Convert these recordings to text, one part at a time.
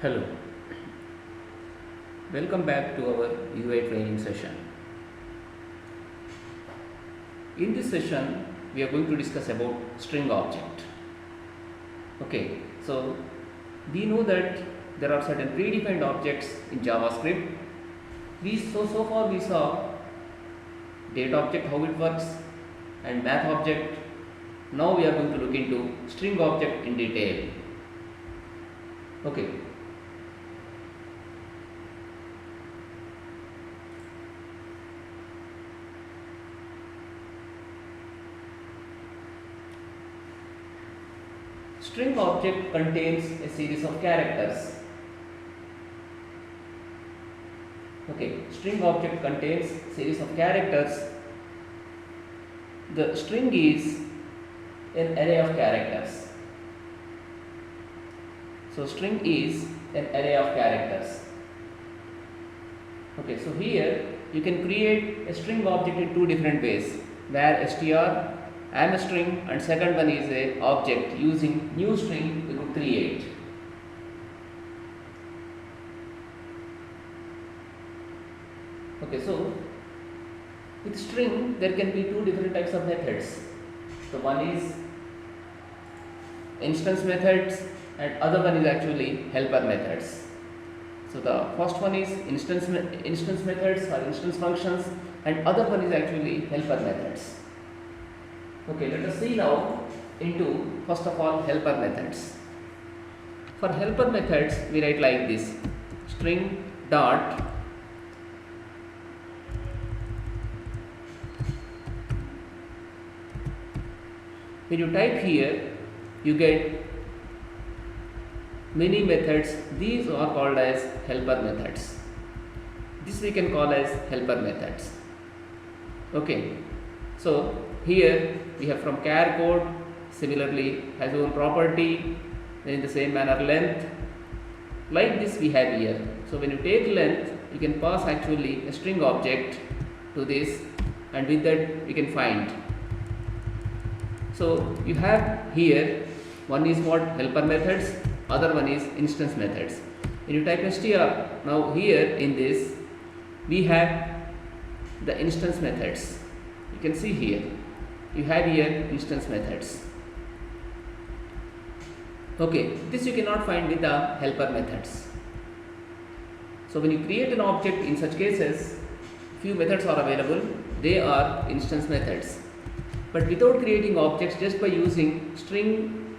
Hello, welcome back to our UI training session. In this session, we are going to discuss about string object. Okay, so we know that there are certain predefined objects in JavaScript. So far we saw date object, how it works, and math object. Now we are going to look into string object in detail. Okay. String object contains a series of characters. Okay, string object contains series of characters. The string is an array of characters. So string is an array of characters. Okay, so here you can create a string object in two different ways, where str and a string, and second one is a object using new string we could create. Okay, so with string there can be two different types of methods. So one is instance methods and other one is actually helper methods. So the first one is instance methods or instance functions, and other one is actually helper methods. Okay, let us see now into first of all helper methods. For helper methods we write like this: string dot when you type here you get many methods. These are called as helper methods. This we can call as helper methods. Okay, so here we have from char code, similarly has own property, then in the same manner length. Like this we have here. So when you take length, you can pass actually a string object to this, and with that we can find. So you have here, one is what helper methods, other one is instance methods. When you type str, now here in this we have the instance methods. You can see here you have here instance methods. Okay, this you cannot find with the helper methods. So when you create an object, in such cases few methods are available, they are instance methods. But without creating objects, just by using string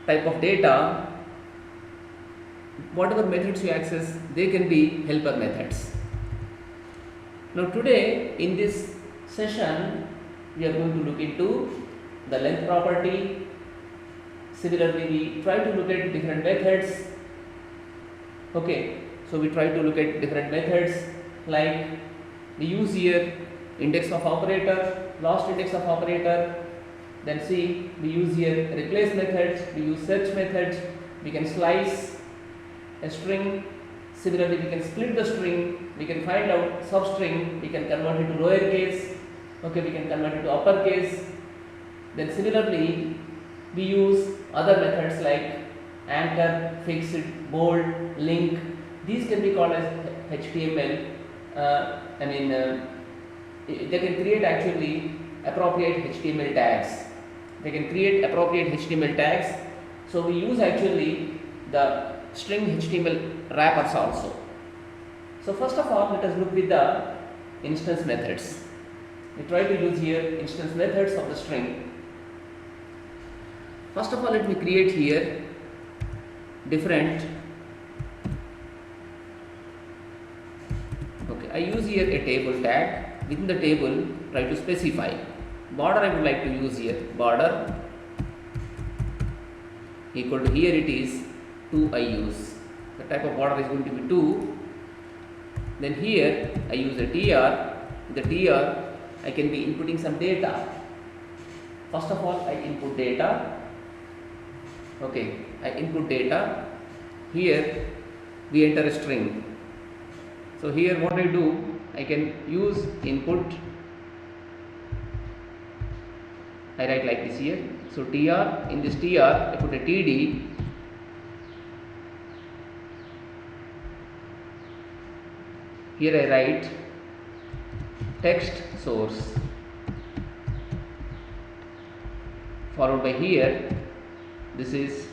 type of data, whatever methods you access, they can be helper methods. Now today in this session we are going to look into the length property. Similarly we try to look at different methods. Okay, so we try to look at different methods, like we use here index of operator, last index of operator, then see we use here replace methods, we use search methods, we can slice a string. Similarly we can split the string, we can find out substring, we can convert it to lowercase, okay, we can convert it to uppercase. Then similarly we use other methods like anchor, fixed, bold, link. These can be called as HTML. They can create actually appropriate HTML tags. They can create appropriate HTML tags. So we use actually the string HTML wrappers also. So first of all, let us look with the instance methods. We try to use here instance methods of the string. First of all, let me create here different. Okay, I use here a table tag. Within the table, try to specify border. I would like to use here border equal to, here it is 2 I use. The type of border is going to be 2. Then here I use a tr. The tr I can be inputting some data. First of all, I input data. Okay, I input data. Here we enter a string. So here what I do, I can use input. I write like this here. So tr, in this tr I put a td Here I write text source, followed by here this is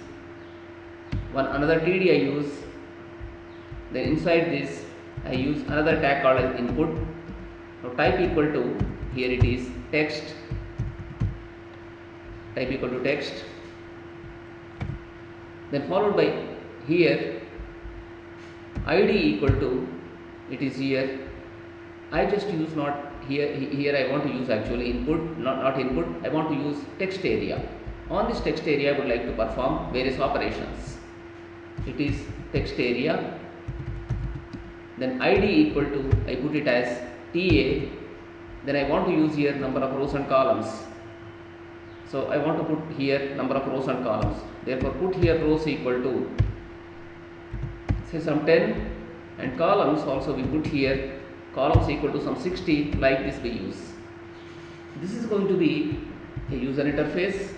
one another td I use. Then inside this I use another tag called as input. Now type equal to, here it is text, type equal to text, then followed by here id equal to, it is here I just use not here I want to use actually input, not input, I want to use text area. On this text area I would like to perform various operations. It is text area, then id equal to, I put it as ta, then I want to use here number of rows and columns. So I want to put here number of rows and columns, therefore put here rows equal to say some 10, and columns also we put here columns equal to some 60, like this we use. This is going to be a user interface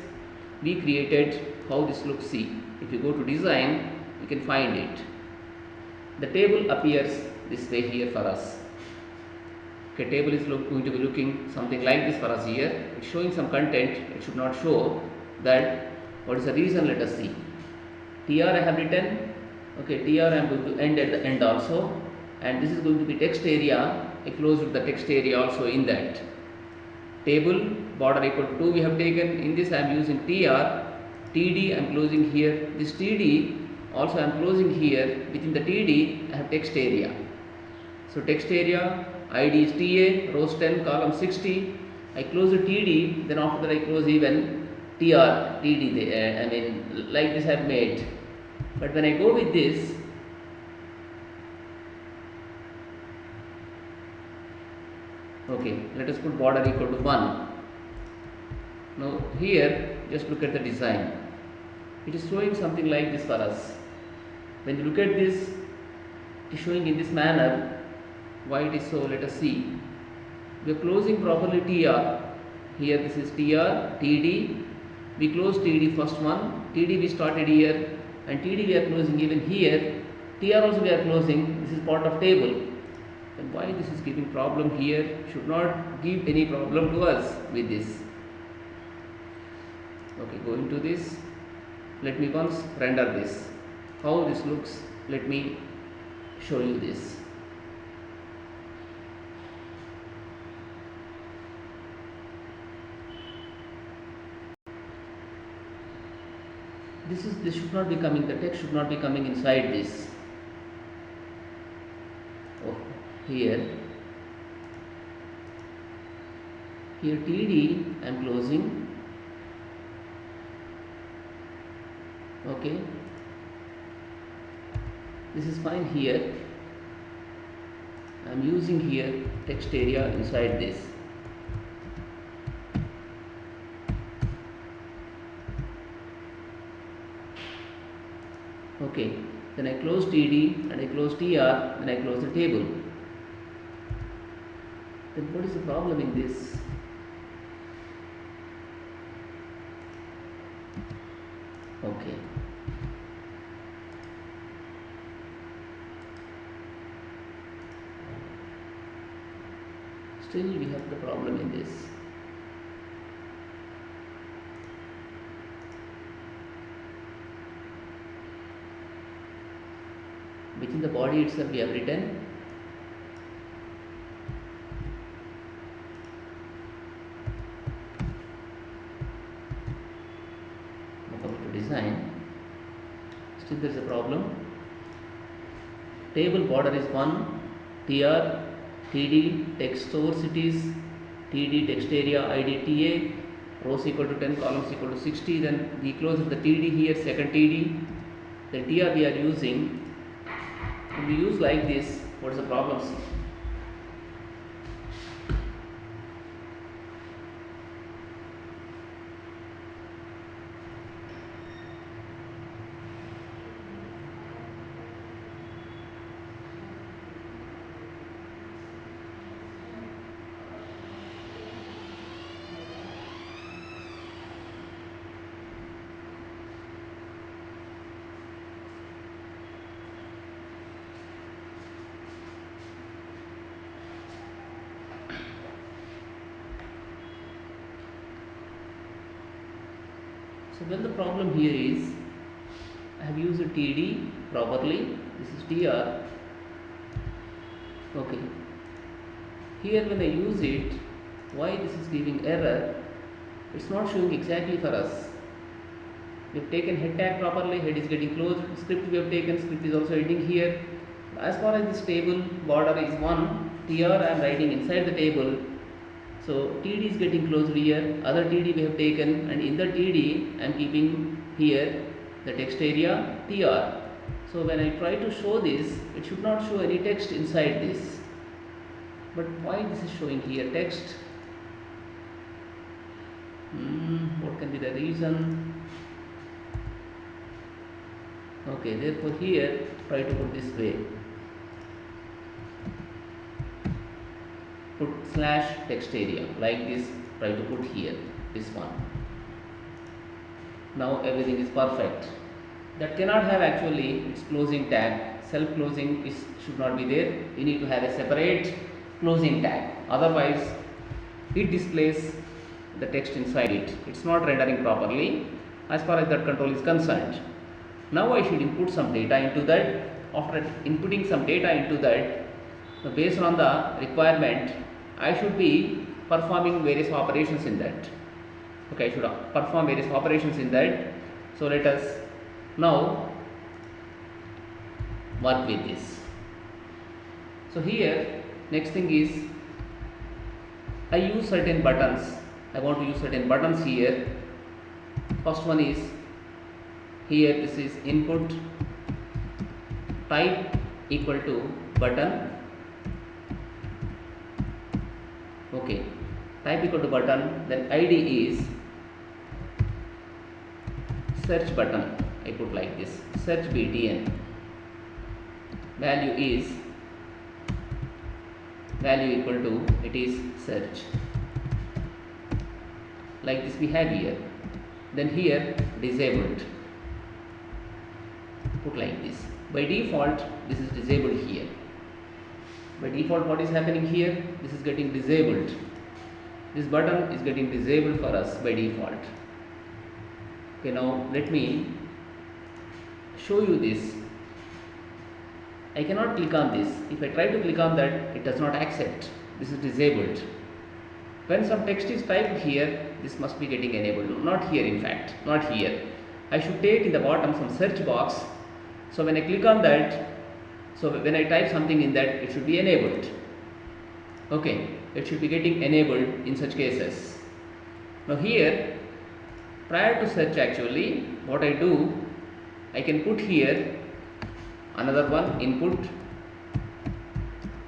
we created. How this looks, see, if you go to design you can find it. The table appears this way here for us. Okay, table is going to be looking something like this for us here. It's showing some content, it should not show that. What is the reason? Let us see. tr I have written, okay, tr I am going to end at the end also, and this is going to be text area. I closed the text area also in that. Table border equal to 2 we have taken. In this I am using tr, td I am closing here, this td also I am closing here. Within the td I have text area. So text area id is ta, rows 10, column 60. I close the td, then after that I close even tr, td. I mean like this I have made. But when I go with this, okay, let us put border equal to 1. Now here just look at the design. It is showing something like this for us. When you look at this, it is showing in this manner. Why it is so? Let us see. We are closing properly tr. Here this is tr, td. We close td first one. td we started here, and td we are closing even here. tr also we are closing. This is part of table. And why this is giving problem here? Should not give any problem to us with this. Okay, going to this. Let me once render this. How this looks? Let me show you this. This should not be coming, the text should not be coming inside this. Oh, here td I am closing. Okay, this is fine. Here I am using here text area inside this. Okay, then I close td and I close tr, then I close the table. Then what is the problem in this? Okay, still we have the problem in this. Within the body itself we have written to design. Still there is a problem. Table border is 1, tr, td, text source it is, td text area id ta, rows equal to 10, columns equal to 60. Then we close the td here, second td. Then tr we are using. When we use like this, what is the problem? So then the problem here is I have used TD properly. This is TR. Okay. Here when I use it, why this is giving error? It's not showing exactly for us. We have taken head tag properly, head is getting closed. Script we have taken, script is also ending here. As far as this table border is 1, TR I am writing inside the table. So TD is getting closed here, other TD we have taken, and in the TD I am keeping here the text area TR. So when I try to show this, it should not show any text inside this. But why this is showing here text? What can be the reason? Okay, therefore here try to put this way. Put slash text area like this, try to put here this one. Now everything is perfect. That cannot have actually its closing tag. Self closing should not be there. You need to have a separate closing tag, otherwise it displays the text inside it. It's not rendering properly as far as that control is concerned. Now I should input some data into that. After inputting some data into that, based on the requirement, I should be performing various operations in that. Okay, I should perform various operations in that. So let us now work with this. So here next thing is I use certain buttons. I want to use certain buttons here. First one is here, this is input type equal to button. Okay, type equal to button, then ID is search button. I put like this, search btn. Value equal to, it is search. Like this we have here. Then here disabled. Put like this. By default this is disabled here. By default what is happening here? This is getting disabled. This button is getting disabled for us by default. Okay, now let me show you this. I cannot click on this. If I try to click on that, it does not accept. This is disabled. When some text is typed here, this must be getting enabled. Not here, in fact, not here. I should take in the bottom some search box. So when I click on that, so when I type something in that, it should be enabled. Okay, it should be getting enabled in such cases. Now here, prior to search actually, what I do, I can put here another one, input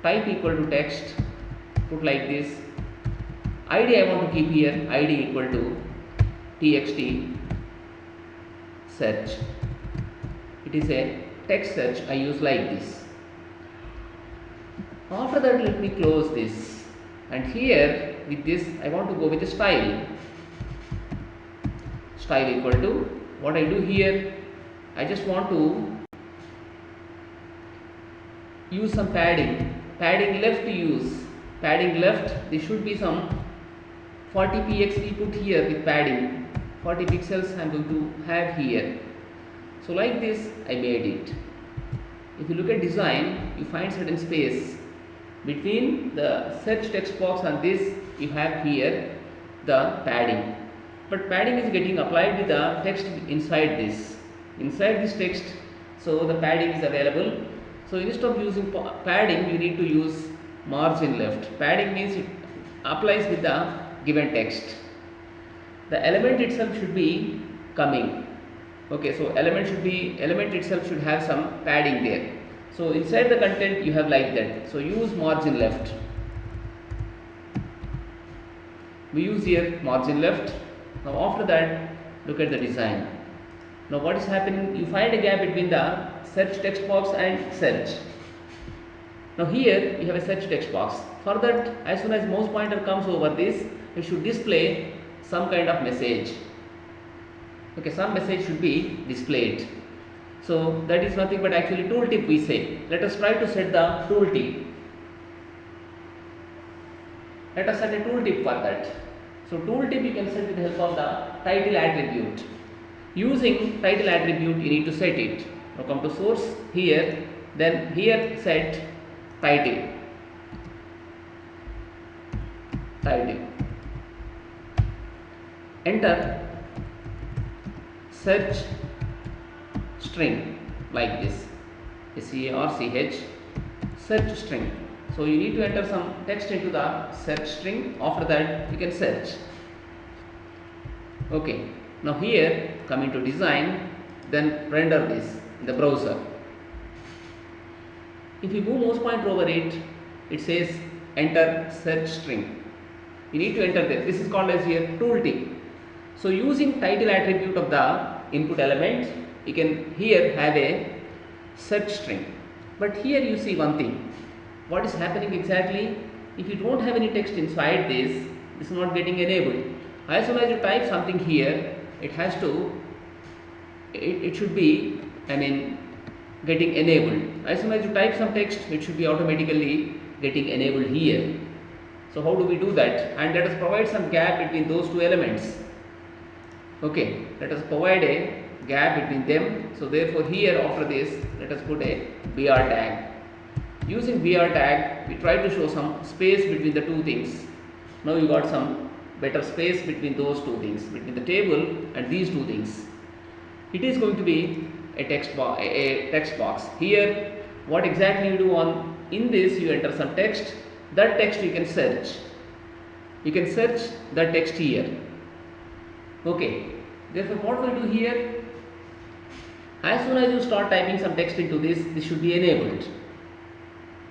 type equal to text, put like this. ID I want to keep here, ID equal to txt search. It is a text search, I use like this. After that let me close this, and here with this I want to go with a style. Style equal to, what I do here, I just want to use some padding. Padding left use. Padding left, there should be some 40 px we put here with padding. 40 pixels I am going to have here. So like this I made it. If you look at design, you find certain space between the search text box and this, you have here the padding. But padding is getting applied with the text inside this. Inside this text, so the padding is available. So instead of using padding, you need to use margin left. Padding means it applies with the given text. The element itself should be coming. Okay, so element itself should have some padding there. So inside the content you have like that. So use margin left. We use here margin left. Now after that, look at the design. Now what is happening? You find a gap between the search text box and search. Now here you have a search text box. For that, as soon as mouse pointer comes over this, it should display some kind of message. Okay, some message should be displayed. So that is nothing but actually tooltip we say. Let us try to set the tooltip. Let us set a tooltip for that. So tooltip you can set with the help of the title attribute. Using title attribute, you need to set it. Now come to source here, then here set title. Enter search string like this, SEARCH search string. So you need to enter some text into the search string. After that you can search. Okay, now here coming to design, then render this in the browser. If you move mouse pointer over it, it says enter search string. You need to enter there. This is called as here tooltip. So using title attribute of the input element, you can here have a search string. But here you see one thing. What is happening exactly? If you don't have any text inside this is not getting enabled. As soon as you type something here, it has to, it should be, getting enabled. As soon as you type some text, it should be automatically getting enabled here. So how do we do that? And let us provide some gap between those two elements. Okay, let us provide a gap between them. So therefore here after this, let us put a br tag. Using br tag, we try to show some space between the two things. Now you got some better space between those two things, between the table and these two things. It is going to be a text box. Here, what exactly you do on in this, you enter some text. That text you can search. You can search that text here. Okay. Therefore, what we do here, as soon as you start typing some text into this should be enabled.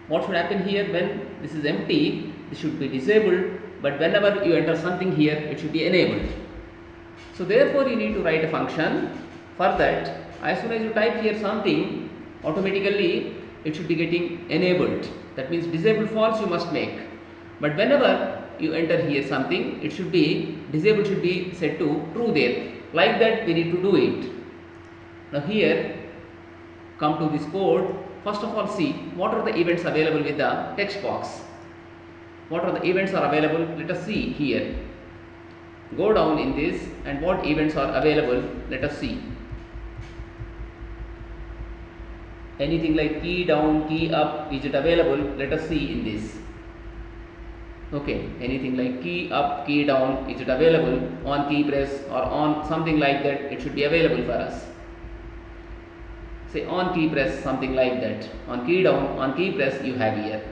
What should happen here? When this is empty, this should be disabled, but whenever you enter something here, it should be enabled. So therefore you need to write a function for that. As soon as you type here something, automatically it should be getting enabled. That means disabled false you must make. But whenever you enter here something, it should be disabled, should be set to true there. Like that we need to do it. Now here, come to this code. First of all, see what are the events available with the text box. What are the events are available? Let us see here. Go down in this and what events are available, let us see. Anything like key down, key up, is it available? Let us see in this. Okay, anything like key up, key down, is it available? On key press or on something like that, it should be available for us. Say on key press, something like that. On key down, on key press you have here.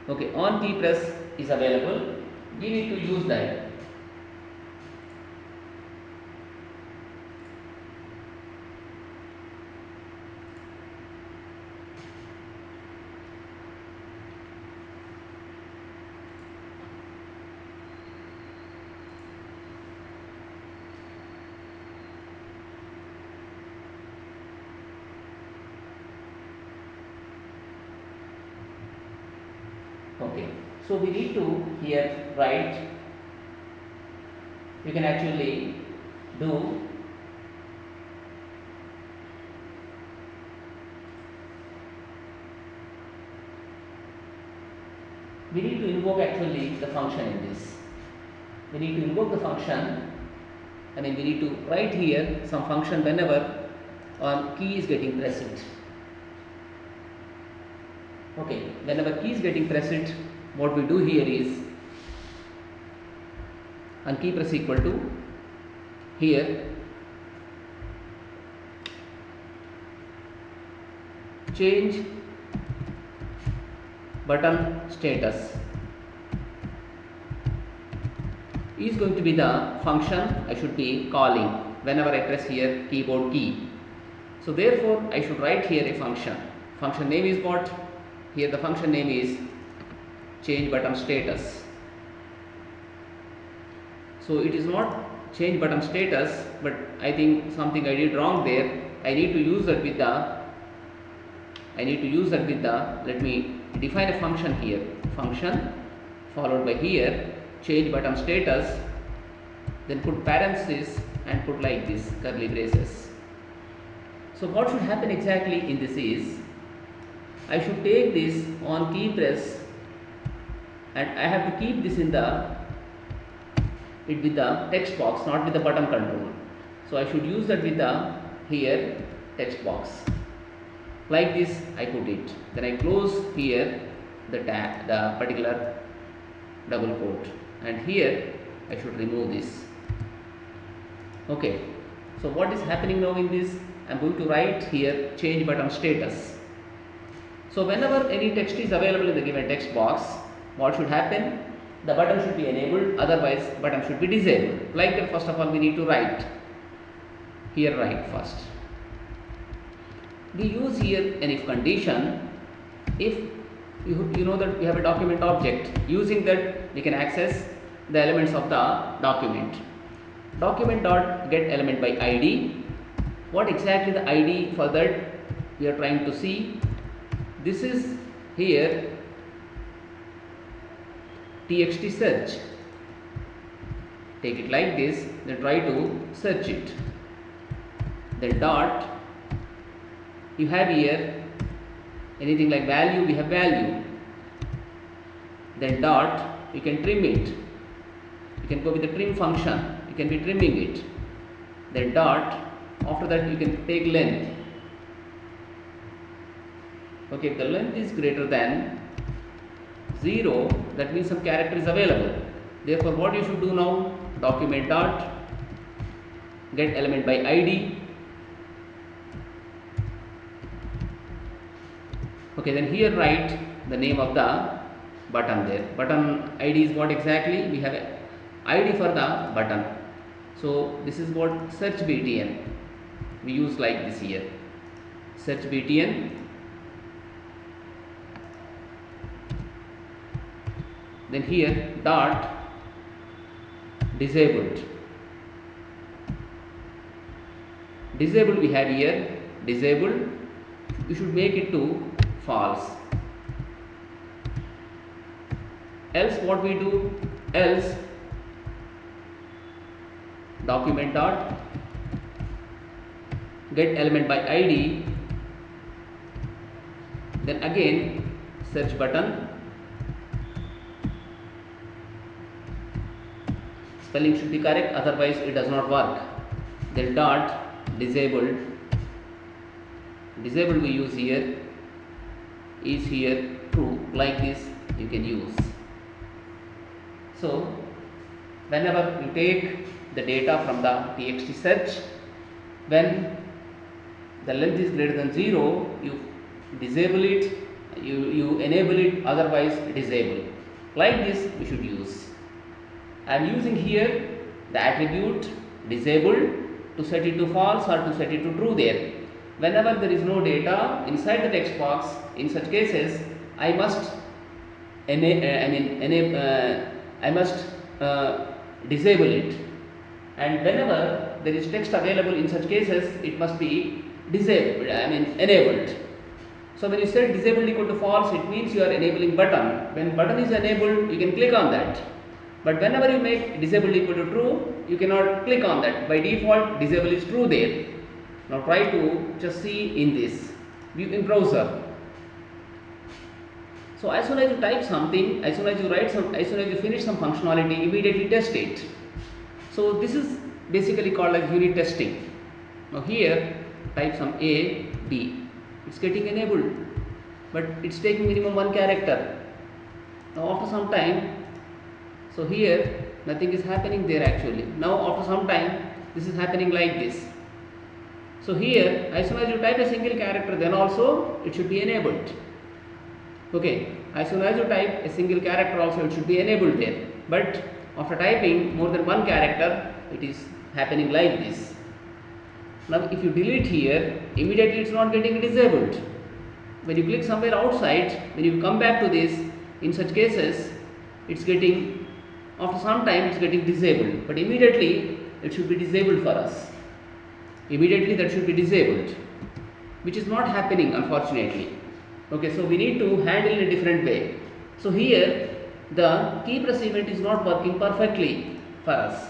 Okay, on key press is available. We need to use that. Okay, so we need to here write, you can actually do we need to invoke actually the function in this. We need to invoke the function, we need to write here some function whenever on key is getting pressed. Okay, whenever key is getting pressed, what we do here is on key press equal to here change button status is going to be the function I should be calling whenever I press here keyboard key. So therefore I should write here a function. Function name is what? Here the function name is change button status. So it is not change button status, but I think something I did wrong there. I need to use that with the let me define a function here. Function followed by here change button status, then put parenthesis and put like this curly braces. So what should happen exactly in this is, I should take this on key press and I have to keep this in the with the text box, not with the button control. So I should use that with the here text box. Like this I put it. Then I close here the particular double quote, and here I should remove this. Okay. So what is happening now in this? I am going to write here change button status. So whenever any text is available in the given text box, what should happen? The button should be enabled, otherwise button should be disabled. Like that, first of all we need to write. Here write first. We use here an if condition. If you know that we have a document object, using that we can access the elements of the document. Document dot get element by id. What exactly the id for that we are trying to see? This is here txt search. Take it like this, then try to search it. Then dot, you have here anything like value, we have value. Then dot, you can trim it. You can go with the trim function, you can be trimming it. Then dot, after that you can take length. Okay, if the length is greater than 0, that means some character is available. Therefore, what you should do now? Document dot get element by id. Okay, then here write the name of the button there. Button id is what exactly? We have a id for the button. So this is what search btn. We use like this here. Search btn. Then here dot disabled. Disabled we have here disabled. We should make it to false. Else what we do? Else document dot get element by id. Then again search button. Spelling should be correct, otherwise it does not work. Then dot disabled. Disabled we use here is here true. Like this you can use. So whenever you take the data from the txt search, when the length is greater than 0, you disable it, you enable it, otherwise disable. Like this we should use. I am using here the attribute disabled to set it to false or to set it to true there. Whenever there is no data inside the text box, in such cases I must disable it, and whenever there is text available in such cases, it must be disabled, enabled. So when you set disabled equal to false, it means you are enabling button. When button is enabled, you can click on that. But whenever you make disabled equal to true, you cannot click on that. By default, disable is true there. Now try to just see in this view in browser. So as soon as you type something, as soon as you write some, as soon as you finish some functionality, immediately test it. So this is basically called as unit testing. Now here type some A, B. It's getting enabled, but it's taking minimum 1 character. Now after some time, so here nothing is happening there actually. Now after some time, this is happening like this. So here as soon as you type a single character, then also it should be enabled. Okay, as soon as you type a single character, also it should be enabled there. But after typing more than 1 character, it is happening like this. Now if you delete here, immediately it's not getting disabled. When you click somewhere outside, when you come back to this, in such cases it's getting, after some time it's getting disabled, but immediately it should be disabled for us. Immediately that should be disabled, which is not happening unfortunately. Okay, so we need to handle in a different way. So here the key press event is not working perfectly for us.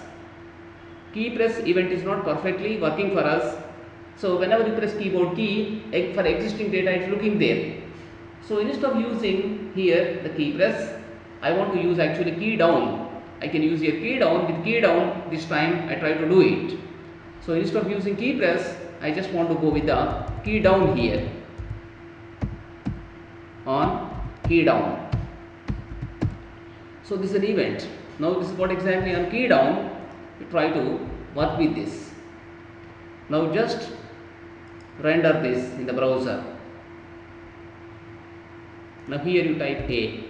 Key press event is not perfectly working for us. So whenever you press keyboard key, for existing data it's looking there. So instead of using here the key press, I want to use actually key down. I can use here key down. With key down, this time I try to do it. So instead of using key press, I just want to go with the key down here, on key down. So this is an event. Now this is what exactly on key down, you try to work with this. Now just render this in the browser. Now here you type A,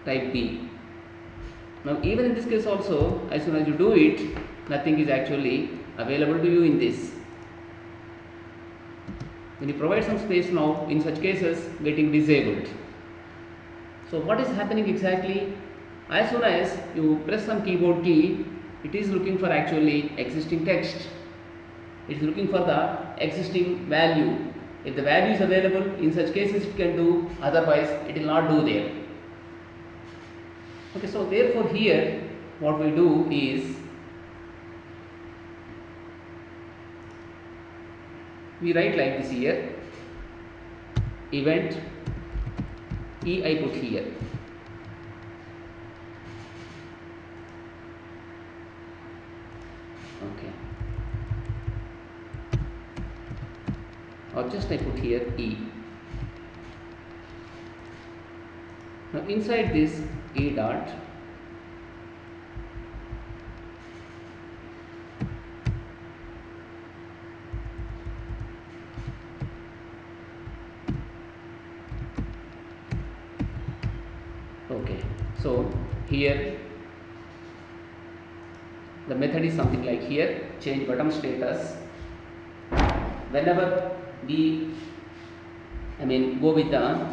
type B. Now even in this case also, as soon as you do it, nothing is actually available to you in this. When you provide some space now, in such cases, getting disabled. So what is happening exactly? As soon as you press some keyboard key, it is looking for actually existing text. It is looking for the existing value. If the value is available, in such cases it can do, otherwise it will not do there. Okay, so therefore here what we do is, we write like this here, event E I put here. Okay. Or just I put here E. Now inside this E dot, okay, so here the method is something like here, change button status. Whenever we go with the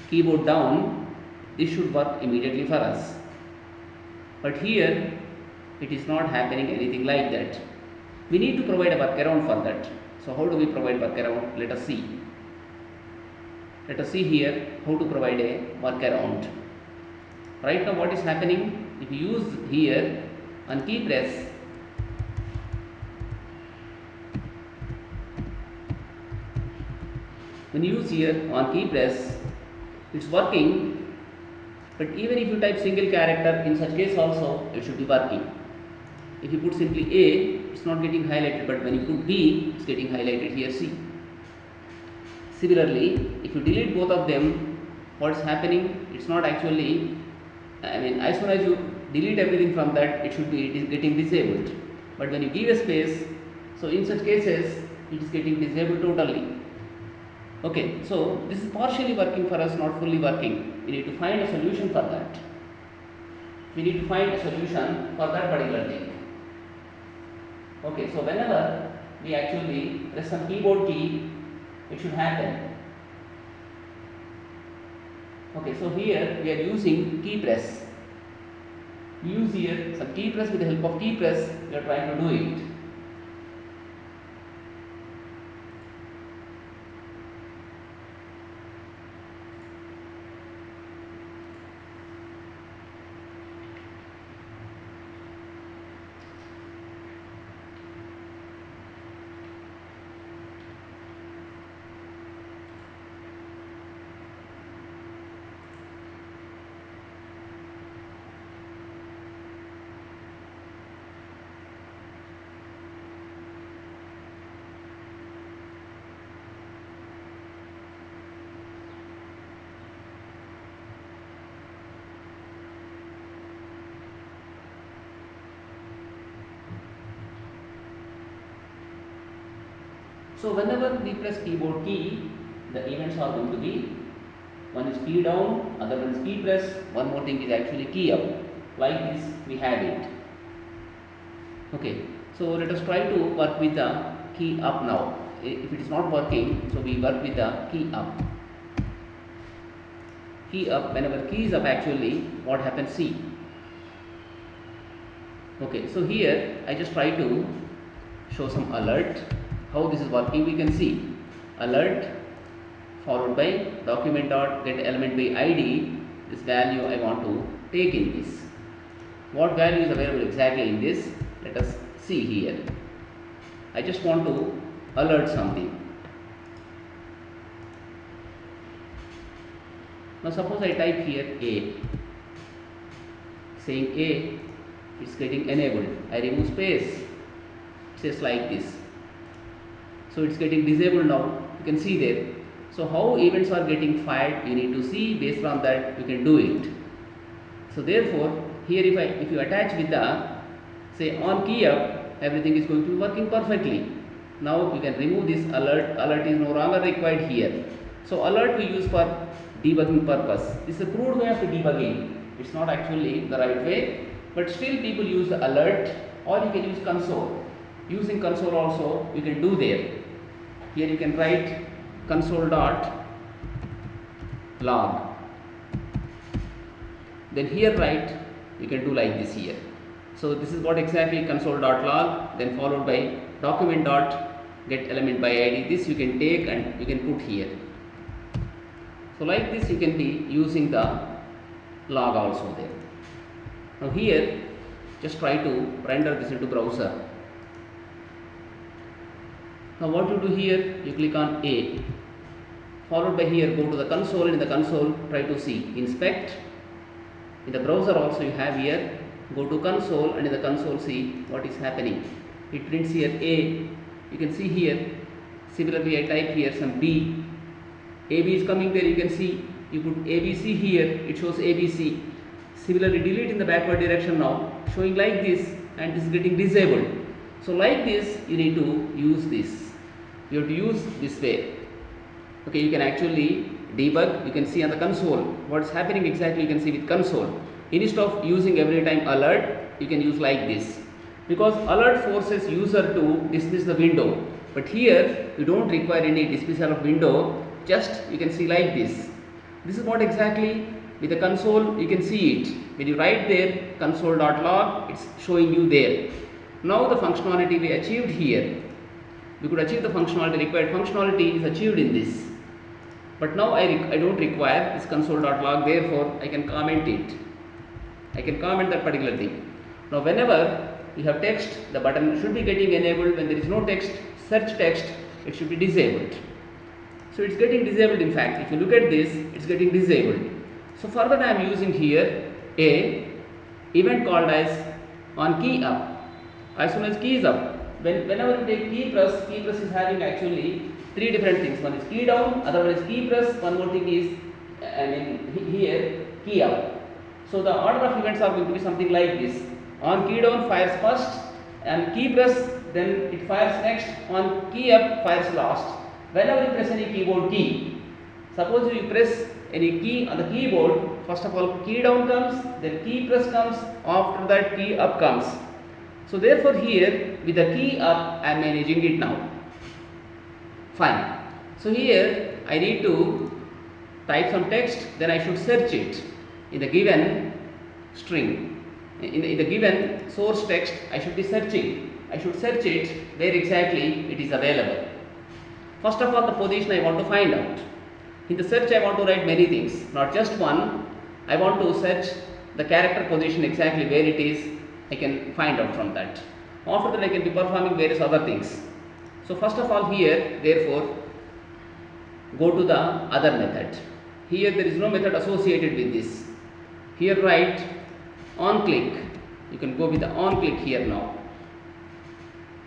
keyboard down, this should work immediately for us. But here it is not happening anything like that. We need to provide a workaround for that. So how do we provide workaround? Let us see. Let us see here how to provide a workaround. Right now what is happening? If you use here on key press, when you use here on key press, it's working, but even if you type single character, in such case also it should be working. If you put simply A, it's not getting highlighted, but when you put B, it's getting highlighted here, C. Similarly, if you delete both of them, what's happening? It's not actually, as soon as you delete everything from that, it should be getting disabled. But when you give a space, so in such cases, it is getting disabled totally. Okay, so this is partially working for us, not fully working. We need to find a solution for that. We need to find a solution for that particular thing. Okay, so whenever we actually press some keyboard key, it should happen. Okay, so here we are using key press. We use here some key press. With the help of key press, we are trying to do it. So whenever we press keyboard key, the events are going to be, one is key down, other one is key press, one more thing is actually key up. Like this we have it. Okay, so let us try to work with the key up now. If it is not working, so we work with the key up. Key up, whenever key is up, actually what happens, see. Okay, so here I just try to show some alert. How this is working, we can see alert followed by document dot get element by id. This value I want to take in this. What value is available exactly in this? Let us see here. I just want to alert something. Now suppose I type here A, saying A, it's getting enabled. I remove space, it says like this. So it's getting disabled now, you can see there. So how events are getting fired, you need to see, based on that you can do it. So therefore here if you attach with the say on key up, everything is going to be working perfectly. Now you can remove this alert is no longer required here. So alert we use for debugging purpose. This is a crude way of debugging, it's not actually the right way, but still people use the alert, or you can use console. Using console also you can do there. Here you can write console.log, then here write, you can do like this here. So this is what exactly console.log, then followed by document.getElementById. This you can take and you can put here. So like this you can be using the log also there. Now here just try to render this into browser. Now what you do here, you click on A, followed by here go to the console, and in the console try to see inspect. In the browser also you have here, go to console, and in the console see what is happening. It prints here A, you can see here. Similarly I type here some B, AB is coming there, you can see. You put ABC here, it shows ABC. Similarly delete in the backward direction now, showing like this, and this is getting disabled. So like this you need to use this. You have to use this way. Okay, you can actually debug, you can see on the console what's happening exactly, you can see with console. Instead of using every time alert, you can use like this, because alert forces user to dismiss the window, but here you don't require any dismissal of window, just you can see like this. This is what exactly with the console you can see it. When you write there console.log, it's showing you there. Now the functionality we achieved here, we could achieve the functionality, required functionality is achieved in this. But now I don't require this console.log, therefore I can comment it. I can comment that particular thing. Now whenever you have text, the button should be getting enabled. When there is no text, search text, it should be disabled. So it's getting disabled. In fact, if you look at this, it's getting disabled. So further I am using here a event called as on key up. As soon as key is up, whenever you take key press is having actually three different things. One is key down, other one is key press, one more thing is here key up. So the order of events are going to be something like this. On key down fires first, and key press then it fires next, on key up fires last. Whenever you press any keyboard key, suppose you press any key on the keyboard, first of all key down comes, then key press comes, after that key up comes. So therefore here with the key up I am managing it now. Fine. So here I need to type some text, then I should search it in the given string. In the given source text I should be searching. I should search it where exactly it is available. First of all the position I want to find out. In the search I want to write many things, not just one. I want to search the character position exactly where it is. I can find out from that. After that I can be performing various other things. So first of all here, therefore, go to the other method. Here there is no method associated with this. Here write on click. You can go with the on click here now.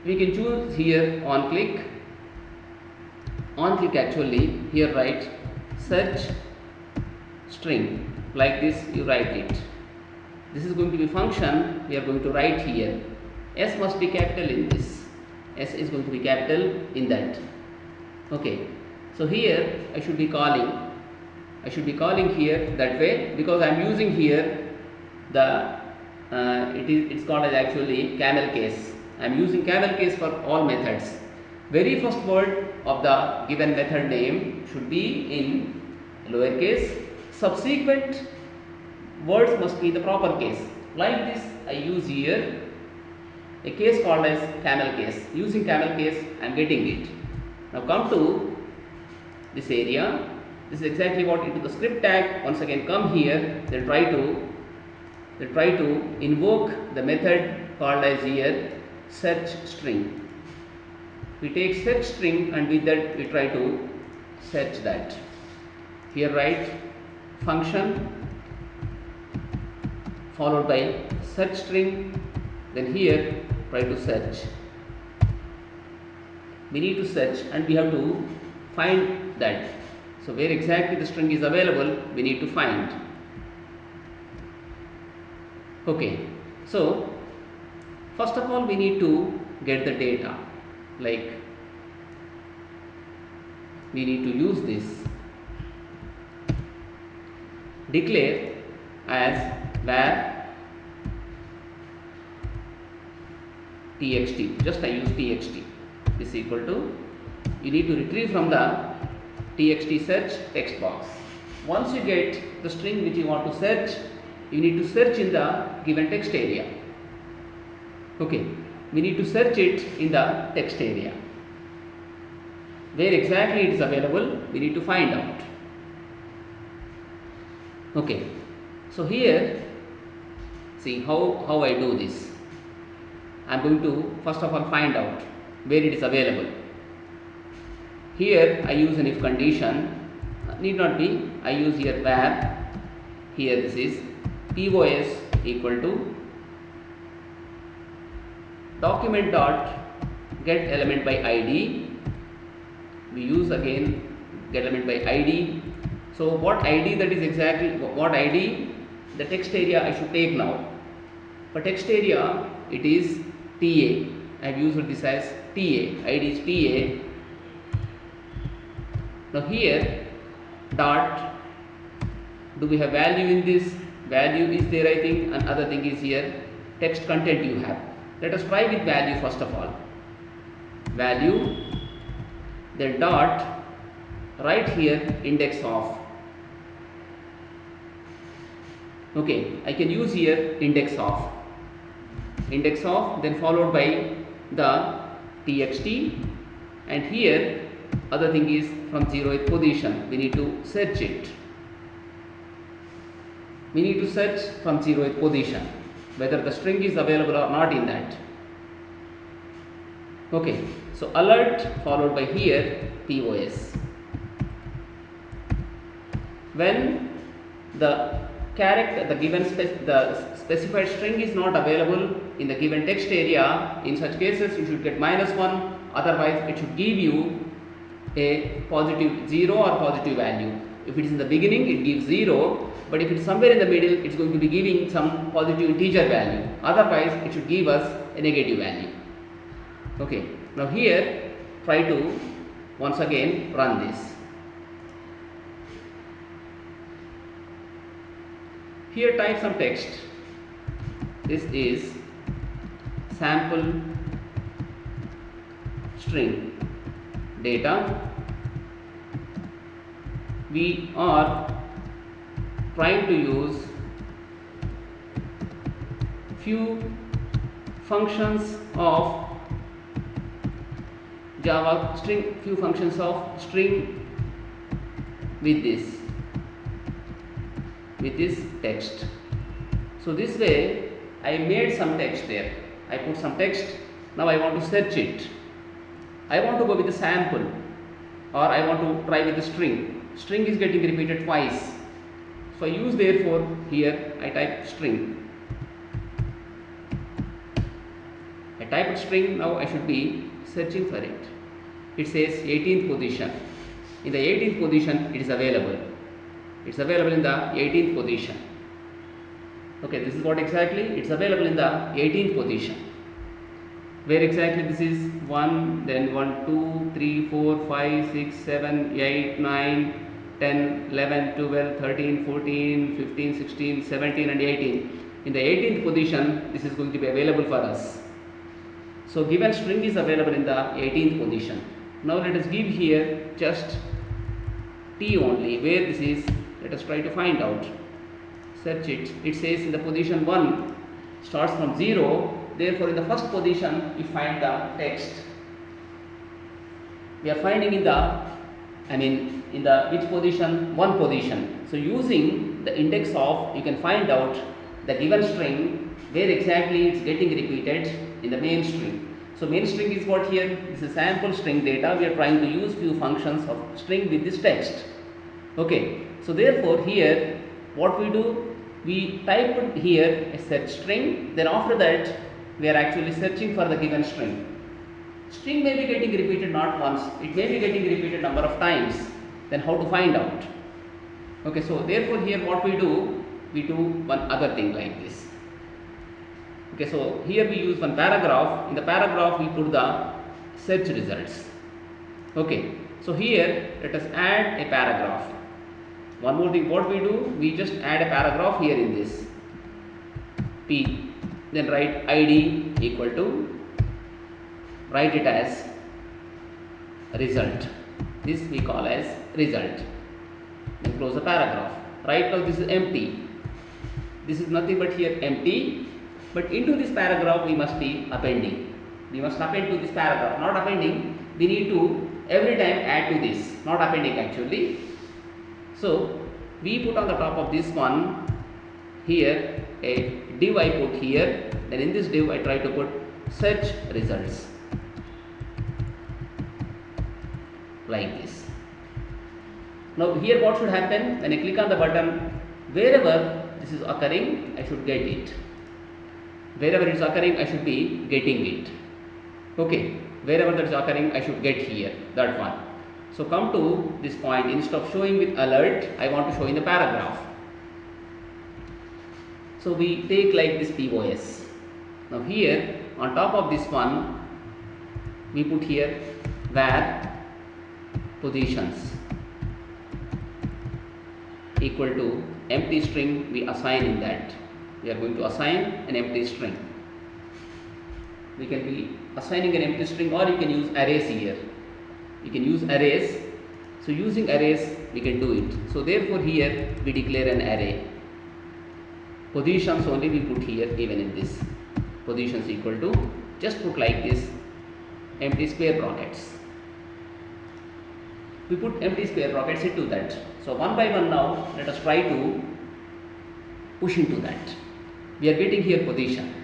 We can choose here on click. On click actually, here write search string. Like this you write it. This is going to be function we are going to write here. S must be capital in this. S is going to be capital in that. Okay. So here I should be calling here that way, because I am using here the it's called as actually camel case. I am using camel case for all methods. Very first word of the given method name should be in lowercase. Subsequent words must be the proper case. Like this I use here a case called as camel case. Using camel case I am getting it. Now come to this area. This is exactly what into the script tag. Once again come here, then try to invoke the method called as here search string. We take search string and with that we try to search that. Here write function followed by search string, then here try to search. We need to search and we have to find that. So where exactly the string is available, we need to find. Okay, so first of all we need to get the data, like we need to use this declare as var txt, just I use txt is equal to, you need to retrieve from the txt search text box. Once you get the string which you want to search, you need to search in the given text area. Okay, we need to search it in the text area. Where exactly it is available, we need to find out. Okay, so here see how I do this. I am going to first of all find out where it is available. Here I use an if condition, need not be, I use here var, here this is pos equal to document dot get element by id. We use again get element by id. So what id, that is exactly what id, the text area I should take now. For text area it is ta, I have used this as ta, id is ta. Now here dot, do we have value in this? Value is there I think, and other thing is here text content you have. Let us try with value first of all. Value, then dot, right here index of. Okay, I can use here index of, then followed by the txt, and here other thing is from 0th position, we need to search it. We need to search from 0th position whether the string is available or not in that. Okay, so alert followed by here pos. When the character, the given the specified string is not available in the given text area, in such cases you should get -1, otherwise it should give you a positive 0 or positive value. If it is in the beginning it gives 0, but if it is somewhere in the middle it is going to be giving some positive integer value, otherwise it should give us a negative value. Okay, now here try to once again run this. Here type some text. This is sample string data. We are trying to use few functions of Java string, few functions of string with this text. So this way I made some text there. I put some text. Now I want to search it. I want to go with the sample, or I want to try with the string. String is getting repeated twice. So I use therefore here I type string. I typed string, now I should be searching for it. It says 18th position. In the 18th position it is available. It's available in the 18th position. Okay, this is what exactly, it's available in the 18th position. Where exactly this is 1, then 1, 2, 3, 4, 5, 6, 7, 8, 9, 10, 11, 12, 13, 14, 15, 16, 17 and 18. In the 18th position this is going to be available for us. So given string is available in the 18th position. Now let us give here just t only, where this is, let us try to find out. Search it. It says in the position 1 starts from 0, therefore in the first position we find the text. We are finding in the, in the which position? 1 position. So using the index of, you can find out the given string where exactly it's getting repeated in the main string. So main string is what here? This is sample string data. We are trying to use few functions of string with this text. Okay, so therefore here what we do, we typed here a search string, then after that we are actually searching for the given string. String may be getting repeated not once, it may be getting repeated number of times. Then how to find out? Okay, so therefore here what we do one other thing like this. Okay, so here we use one paragraph. In the paragraph we put the search results. Okay, so here let us add a paragraph. One more thing, what we do, we just add a paragraph here in this P, then write ID equal to, write it as result. This we call as result. Then close the paragraph. Right now this is empty. This is nothing but here empty. But into this paragraph we must be appending. We must append to this paragraph. Not appending, we need to every time add to this. Not appending actually. So we put on the top of this one here a div I put here. Then in this div I try to put search results. Like this. Now here what should happen, when I click on the button, wherever this is occurring I should get it. Wherever it is occurring I should be getting it. Okay, wherever that is occurring I should get here, that one. So come to this point, instead of showing with alert I want to show in the paragraph. So we take like this POS. Now here on top of this one we put here where positions equal to empty string, we assign in that. We are going to assign an empty string. We can be assigning an empty string, or you can use arrays here. You can use arrays. So using arrays we can do it. So therefore here we declare an array. Positions only we put here, even in this. Positions equal to, just put like this, empty square brackets. We put empty square brackets into that. So one by one now let us try to push into that. We are getting here position.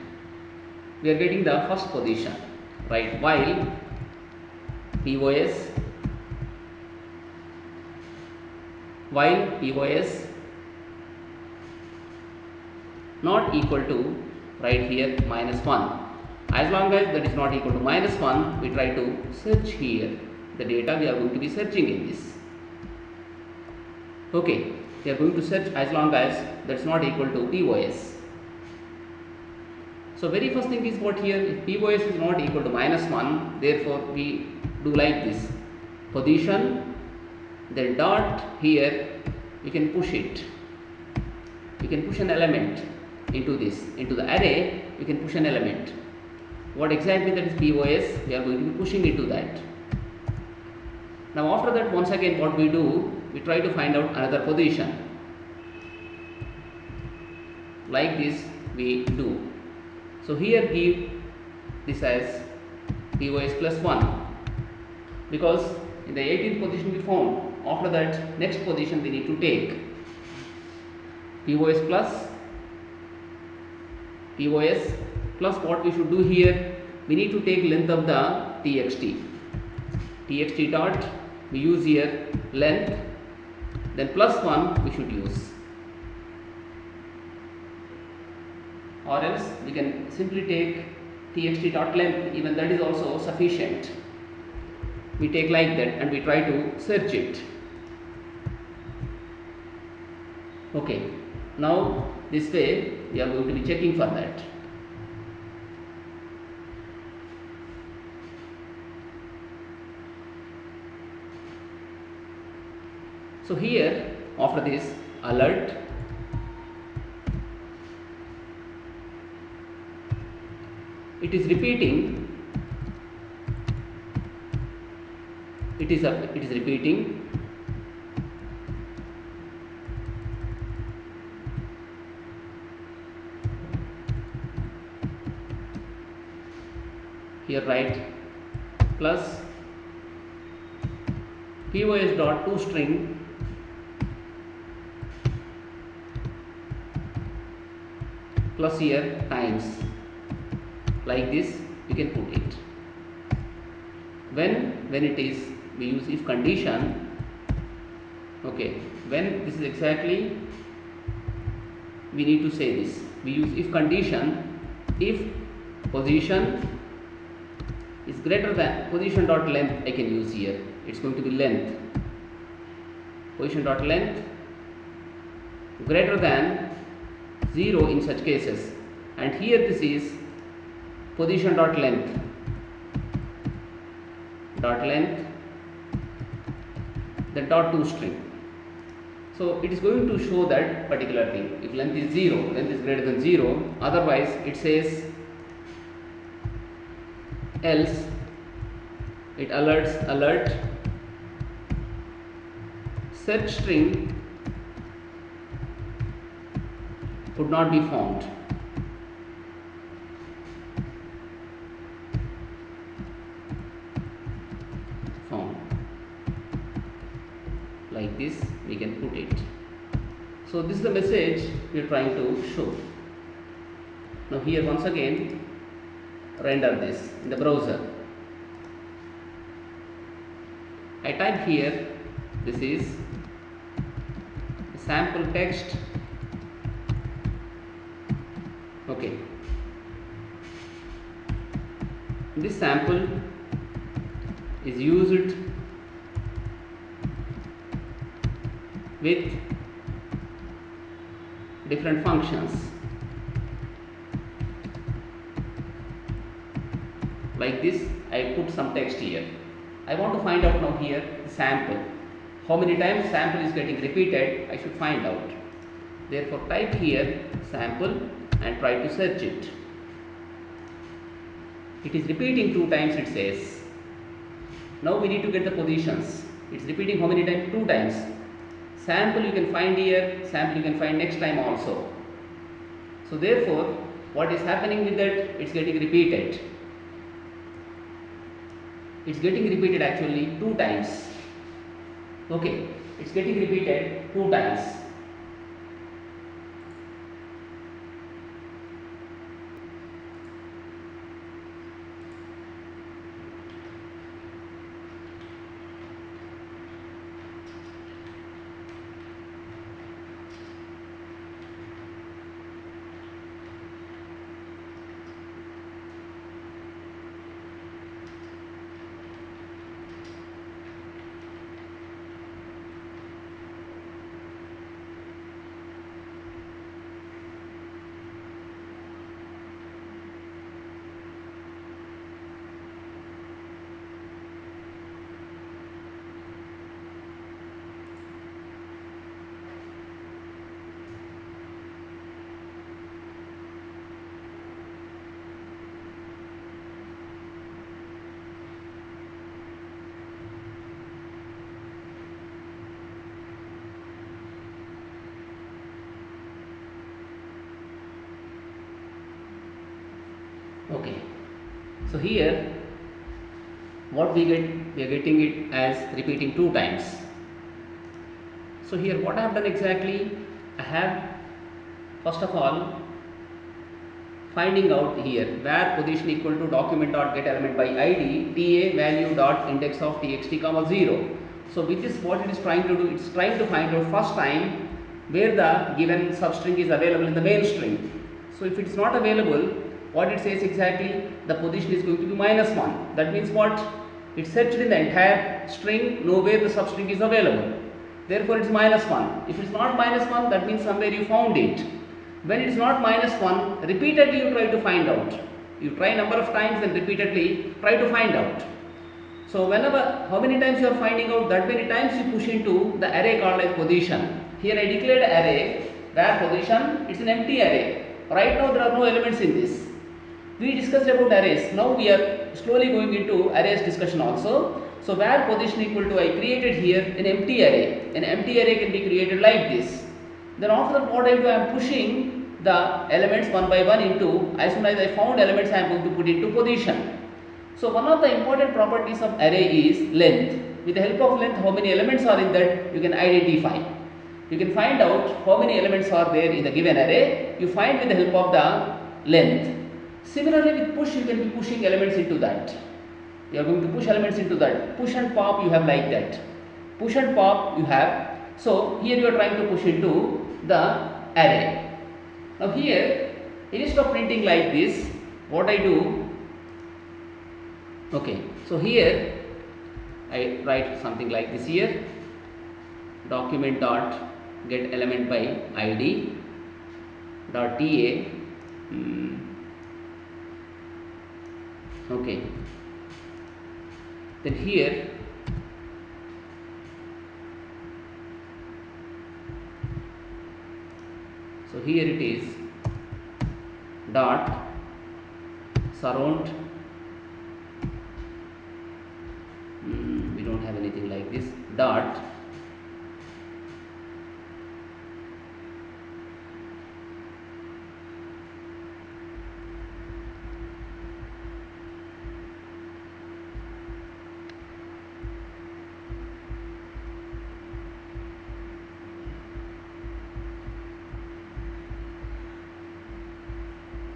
We are getting the first position, right? While POS not equal to, right here -1. As long as that is not equal to -1, we try to search here the data we are going to be searching in this. Okay, we are going to search as long as that's not equal to POS. So very first thing is what here, if POS is not equal to -1, therefore we do like this, position, then dot, here we can push it. We can push an element into this, into the array we can push an element. What exactly that is POS, we are going to be pushing into that. Now after that, once again what we do, we try to find out another position. Like this we do. So here give this as POS +1, because in the 18th position we found. After that, next position we need to take POS plus what we should do here, we need to take length of the txt dot, we use here length, then +1 we should use, or else we can simply take txt dot length, even that is also sufficient. We take like that and we try to search it. Okay, now this way we are going to be checking for that. So here after this alert, it is repeating, it is repeating here, write plus POS dot toString plus here times, like this you can put it. When it is, we use if condition. Okay, when this is exactly we need to say this. We use if condition. If position is greater than position dot length, I can use here. It's going to be length. Position dot length greater than 0 in such cases, and here this is position dot length then dot to string. So it is going to show that particular thing. If length is 0, length is greater than 0, otherwise it says else. It alert search string could not be found. Like this we can put it. So this is the message we are trying to show. Now here once again render this in the browser. I type here, this is sample text. Okay, this sample is used with different functions. Like this, I put some text here. I want to find out now here sample. How many times sample is getting repeated, I should find out. Therefore, type here sample and try to search it. It is repeating 2 times, it says. Now we need to get the positions. It's repeating how many times? 2 times. Sample you can find here, sample you can find next time also. So therefore, what is happening with that? It's getting repeated. It's getting repeated actually 2 times. Okay, it's getting repeated 2 times. Okay, so here what we get, we are getting it as repeating 2 times. So here what I have done exactly, I have first of all finding out here where position equal to document dot get element by id ta value dot index of txt comma 0. So with this what it is trying to do, it's trying to find out first time where the given substring is available in the main string. So if it's not available, what it says exactly, the position is going to be -1. That means what? It's searched in the entire string, nowhere the substring is available. Therefore it's -1. If it's not -1, that means somewhere you found it. When it's not -1, repeatedly you try to find out. You try number of times and repeatedly try to find out. So whenever, how many times you are finding out, that many times you push into the array called as position. Here I declared array where position, it's an empty array. Right now there are no elements in this. We discussed about arrays. Now we are slowly going into arrays discussion also. So where position equal to, I created here an empty array. An empty array can be created like this. Then after that what I do, I am pushing the elements one by one into, as soon as I found elements I am going to put into position. So one of the important properties of array is length. With the help of length, how many elements are in that you can identify. You can find out how many elements are there in the given array. You find with the help of the length. Similarly with push, you can be pushing elements into that. You are going to push elements into that. Push and pop you have like that. Push and pop you have. So here you are trying to push into the array. Now here, instead of printing like this, what I do, okay, so here I write something like this here, document dot get element by id dot ta, okay, then here so here it is dot surround, we don't have anything like this, dot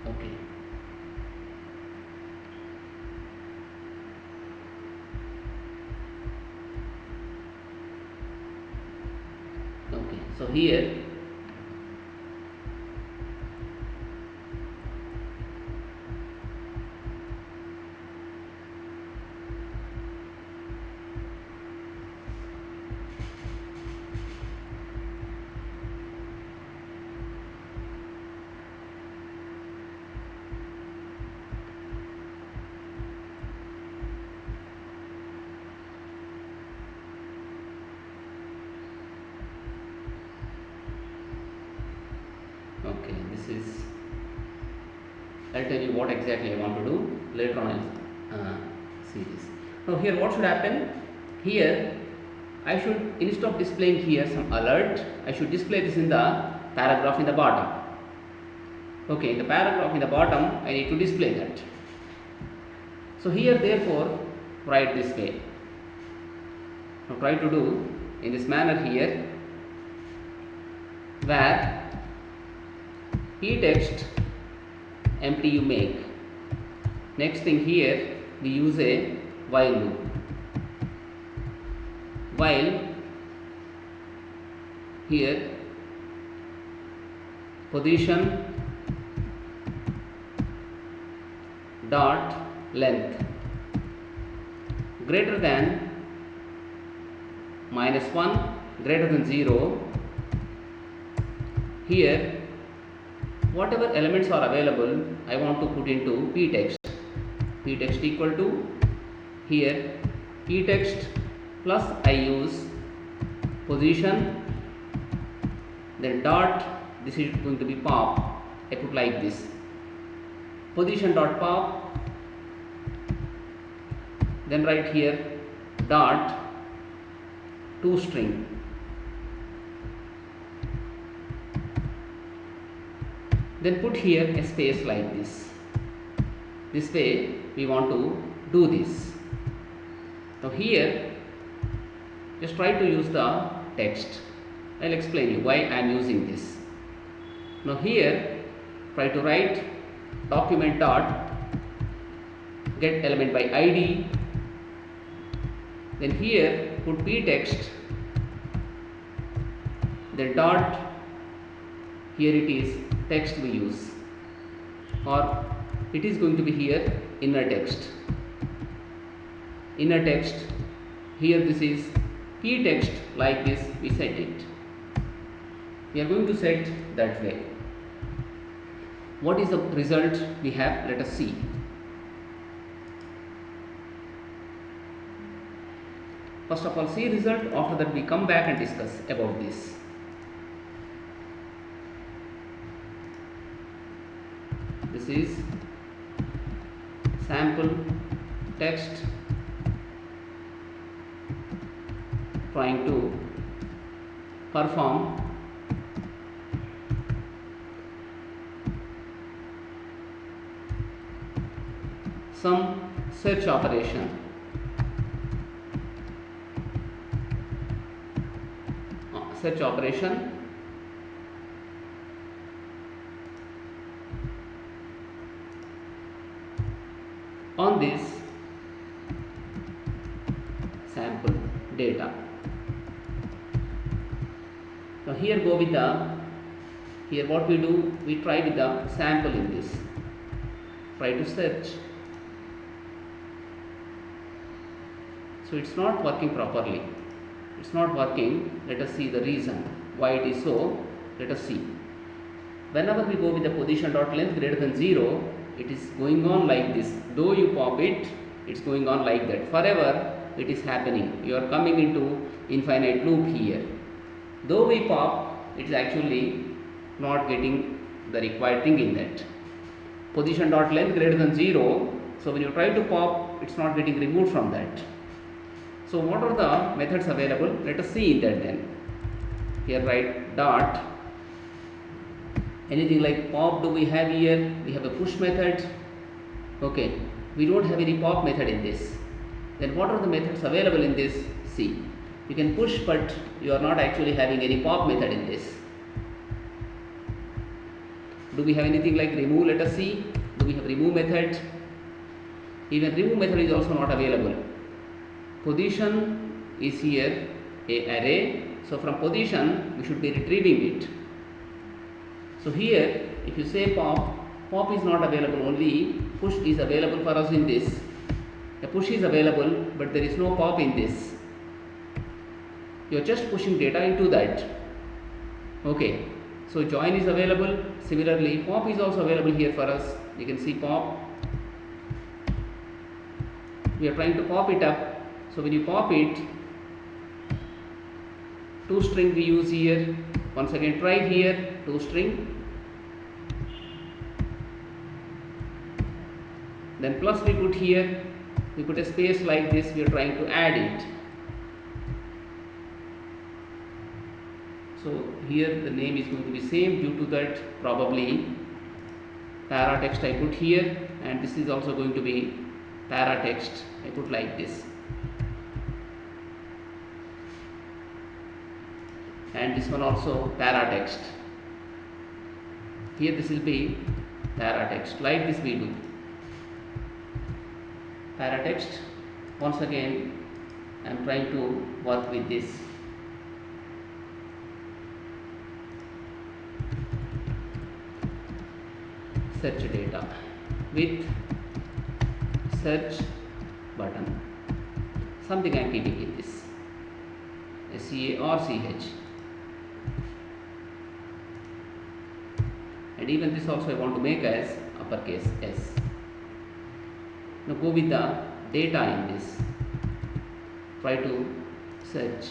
okay, okay, so here okay, this is, I'll tell you what exactly I want to do later on. I'll see this. Now here what should happen? Here I should, instead of displaying here some alert, I should display this in the paragraph in the bottom. Okay, in the paragraph in the bottom I need to display that. So here therefore write this way. Now try to do in this manner here, where text empty you make. Next thing here we use a while loop. While here position dot length greater than -1 greater than 0. Here whatever elements are available I want to put into p text equal to here p text plus I use position, then dot, this is going to be pop, I put like this, position dot pop, then write here dot to string, then put here a space like this. This way we want to do this. Now here just try to use the text. I'll explain you why I am using this. Now here try to write document dot get element by id, then here put p text, then dot, here it is text we use, or it is going to be here inner text. Here this is p text, like this we set it. We are going to set that way. What is the result we have? Let us see. First of all, see result. After that we come back and discuss about this. This is sample text trying to perform some search operation. On this sample data. Now here go with the Here what we do, we try with the sample in this, try to search. So it's not working properly, it's not working. Let us see the reason why it is so. Let us see. Whenever we go with the position dot length greater than 0, it is going on like this. Though you pop it, it's going on like that forever. It is happening. You are coming into infinite loop here. Though we pop, it is actually not getting the required thing in that. Position dot length greater than 0. So when you try to pop, it's not getting removed from that. So what are the methods available? Let us see in that then. Here write dot. Anything like pop do we have here? We have a push method. Okay, we don't have any pop method in this. Then what are the methods available in this? See, you can push, but you are not actually having any pop method in this. Do we have anything like remove? Let us see. Do we have remove method? Even remove method is also not available. Position is here a array. So from position we should be retrieving it. So here if you say pop, pop is not available, only push is available for us in this. A push is available, but there is no pop in this. You are just pushing data into that. Okay, so join is available. Similarly, pop is also available here for us. You can see pop. We are trying to pop it up. So when you pop it, toString we use here. Once again try here, toString. Then plus we put here. We put a space like this. We are trying to add it. So here the name is going to be same. Due to that, probably para text I put here, and this is also going to be para text. I put like this, and this one also para text. Here this will be para text. Like this we do para text. Once again I am trying to work with this. Search data with search button. Something I am keeping in this, SCA or CH, and even this also I want to make as uppercase S. Now go with the data in this, try to search.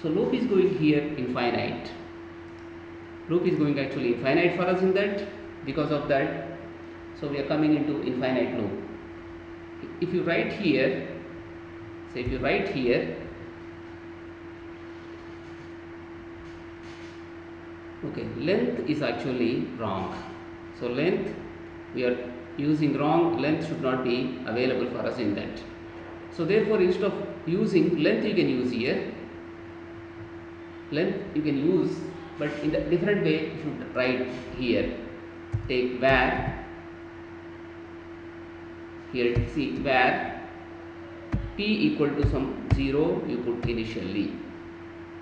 So loop is going here infinite. Loop is going actually infinite for us in that. Because of that, so we are coming into infinite loop. If you write here, say if you write here, okay, length is actually wrong. So length we are using wrong. Length should not be available for us in that. So therefore, instead of using length, you can use here. Length you can use, but in a different way you should write here. Take var, here see var p equal to some 0 you put initially.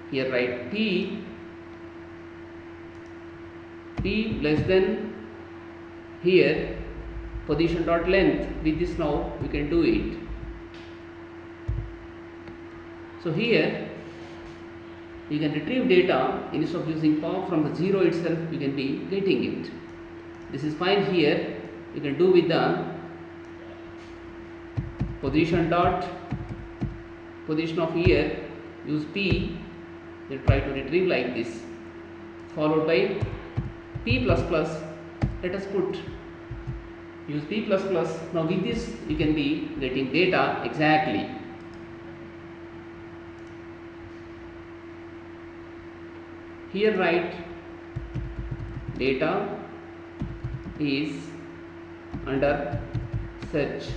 Here write p less than, here position dot length. With this now we can do it. So here you can retrieve data. Instead of using pop from the 0 itself, you can be getting it. This is fine. Here you can do with the position dot position of here, use p, then try to retrieve like this, followed by p plus plus. Let us put use p plus plus. Now with this you can be getting data exactly. Here write data is under search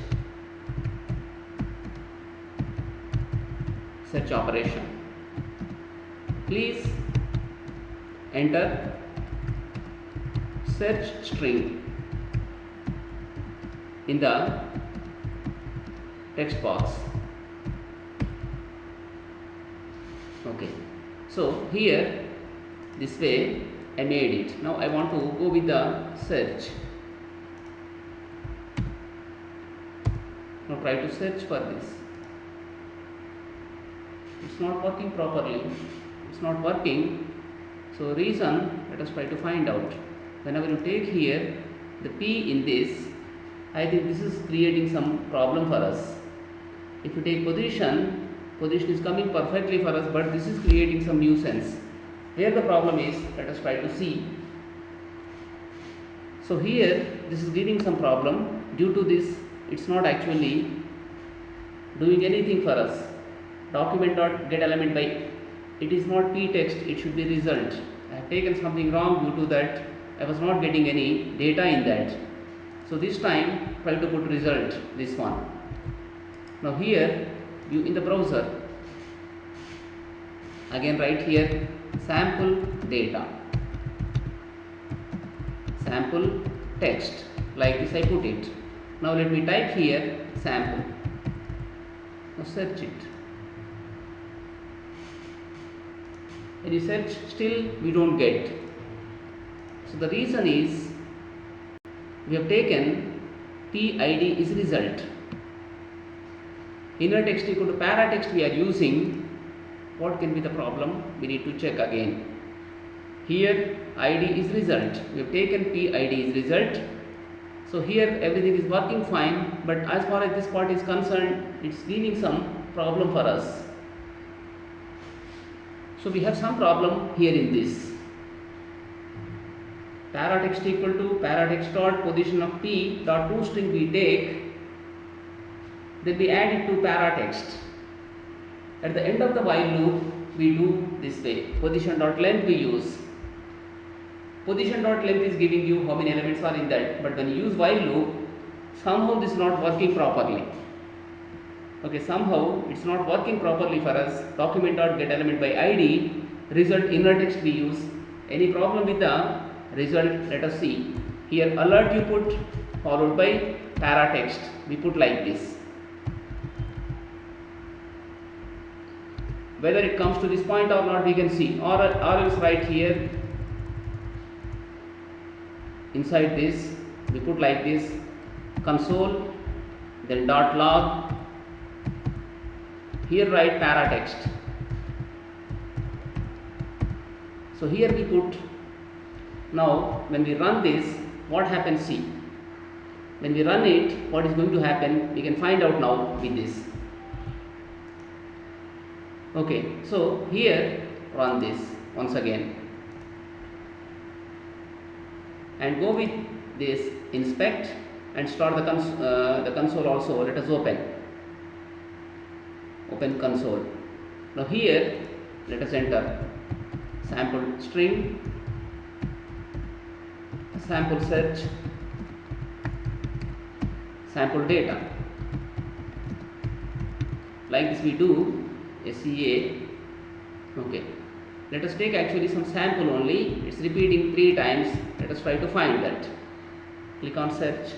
operation. Please enter search string in the text box. Okay, so here this way I made it. Now I want to go with the search. Now try to search for this. It's not working properly. It's not working. So reason, let us try to find out. Whenever you take here the P in this, I think this is creating some problem for us. If you take position, position is coming perfectly for us, but this is creating some nuisance. Where the problem is, let us try to see. So here this is giving some problem. Due to this, it's not actually doing anything for us. Document dot get element by, it is not p text, it should be result. I have taken something wrong. Due to that, I was not getting any data in that. So this time try to put result, this one. Now here you in the browser again write here sample data, sample text, like this I put it. Now let me type here sample. Now search it. When you search, still we don't get. So the reason is we have taken PID is result. Inner text equal to paratext we are using. What can be the problem? We need to check again. Here ID is result. We have taken PID is result. So here everything is working fine, but as far as this part is concerned, it's giving some problem for us. So we have some problem here in this. Paratext equal to paratext dot position of P dot toString we take, then we add it to paratext. At the end of the while loop, we do this way. Position dot length we use. Position dot length is giving you how many elements are in that, but when you use while loop, somehow this is not working properly. Okay, somehow it's not working properly for us. Document dot get element by ID, result inner text we use. Any problem with the result? Let us see. Here alert you put followed by paratext. We put like this. Whether it comes to this point or not, we can see. Or else right here inside this we put like this console, then dot log. Here write paratext. So here we put. Now when we run this, what happens? See, when we run it, what is going to happen? We can find out now with this. Okay, so here run this once again and go with this inspect and start the console also. Let us open console. Now here let us enter sample string, sample search, sample data. Like this we do SEA. Okay, let us take actually some sample only. It's repeating 3 times. Let us try to find that. Click on search.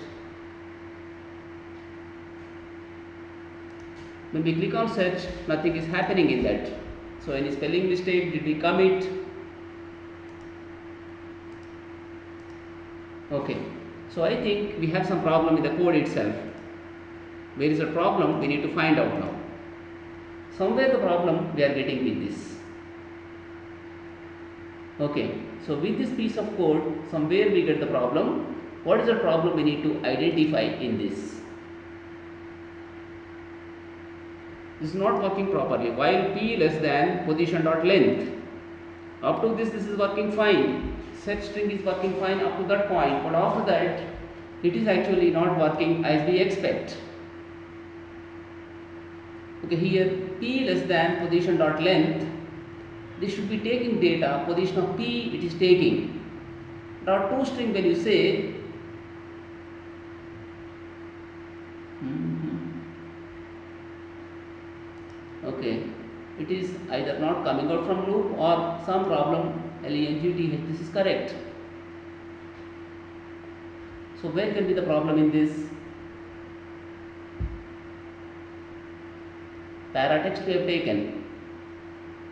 When we click on search, nothing is happening in that. So any spelling mistake, did we commit? Okay, so I think we have some problem in the code itself. Where is the problem? We need to find out now. Somewhere the problem we are getting with this. Okay, so with this piece of code, somewhere we get the problem. What is the problem we need to identify in this? This is not working properly. While p less than position dot length, up to this is working fine. Set string is working fine up to that point, but after that it is actually not working as we expect. Okay, here p less than position dot length, this should be taking data. Position of p it is taking. Dot toString when you say okay, it is either not coming out from loop or some problem. LENGTH, this is correct. So where can be the problem in this? Paratext we have taken.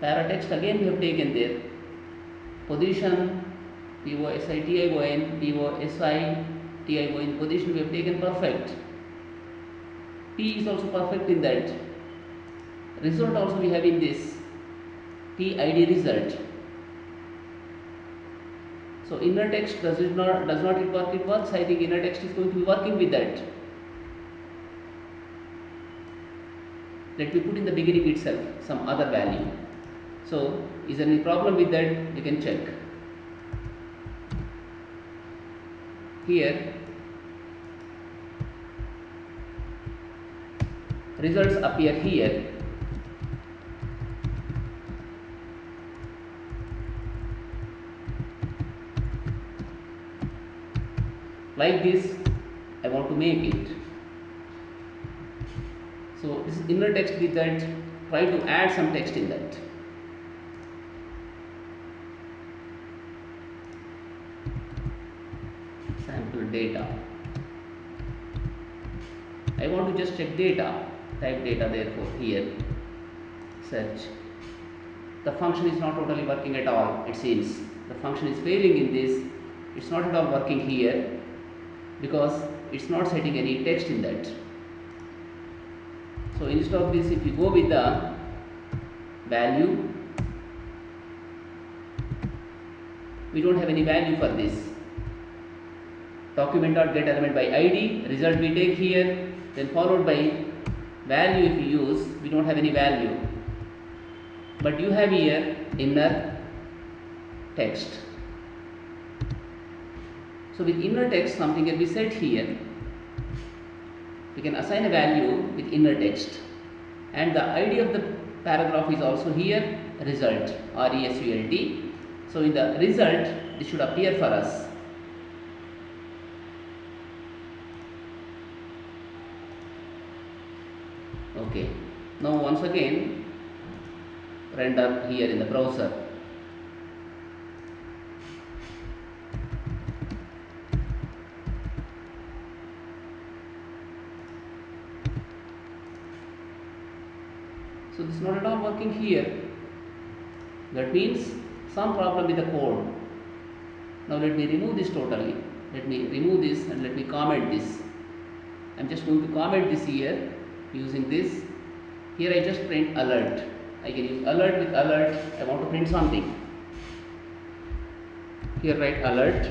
Paratext again we have taken there. Position POSITION, POSITION position we have taken perfect. P is also perfect in that. Result also we have in this PID result. So inner text does not it work? It works. I think inner text is going to be working with that. Let me put in the beginning itself some other value. So is there any problem with that? You can check. Here results appear here. Like this I want to make it. So this is inner text with that. Try to add some text in that. Sample data. I want to just check data. Type data therefore here. Search. The function is not totally working at all. It seems the function is failing in this. It's not at all working here because it's not setting any text in that. So instead of this, if you go with the value, we don't have any value for this. Document.getElement by ID, result we take here, then followed by value if you use, we don't have any value. But you have here inner text. So with inner text something can be set here. We can assign a value with inner text, and the ID of the paragraph is also here, result, RESULT. So in the result this should appear for us. Okay, now once again render here in the browser. So this is not at all working here. That means some problem with the code. Now let me remove this totally. Let me remove this and let me comment this. I am just going to comment this here using this. Here I just print alert. I can use alert with alert. I want to print something. Here write alert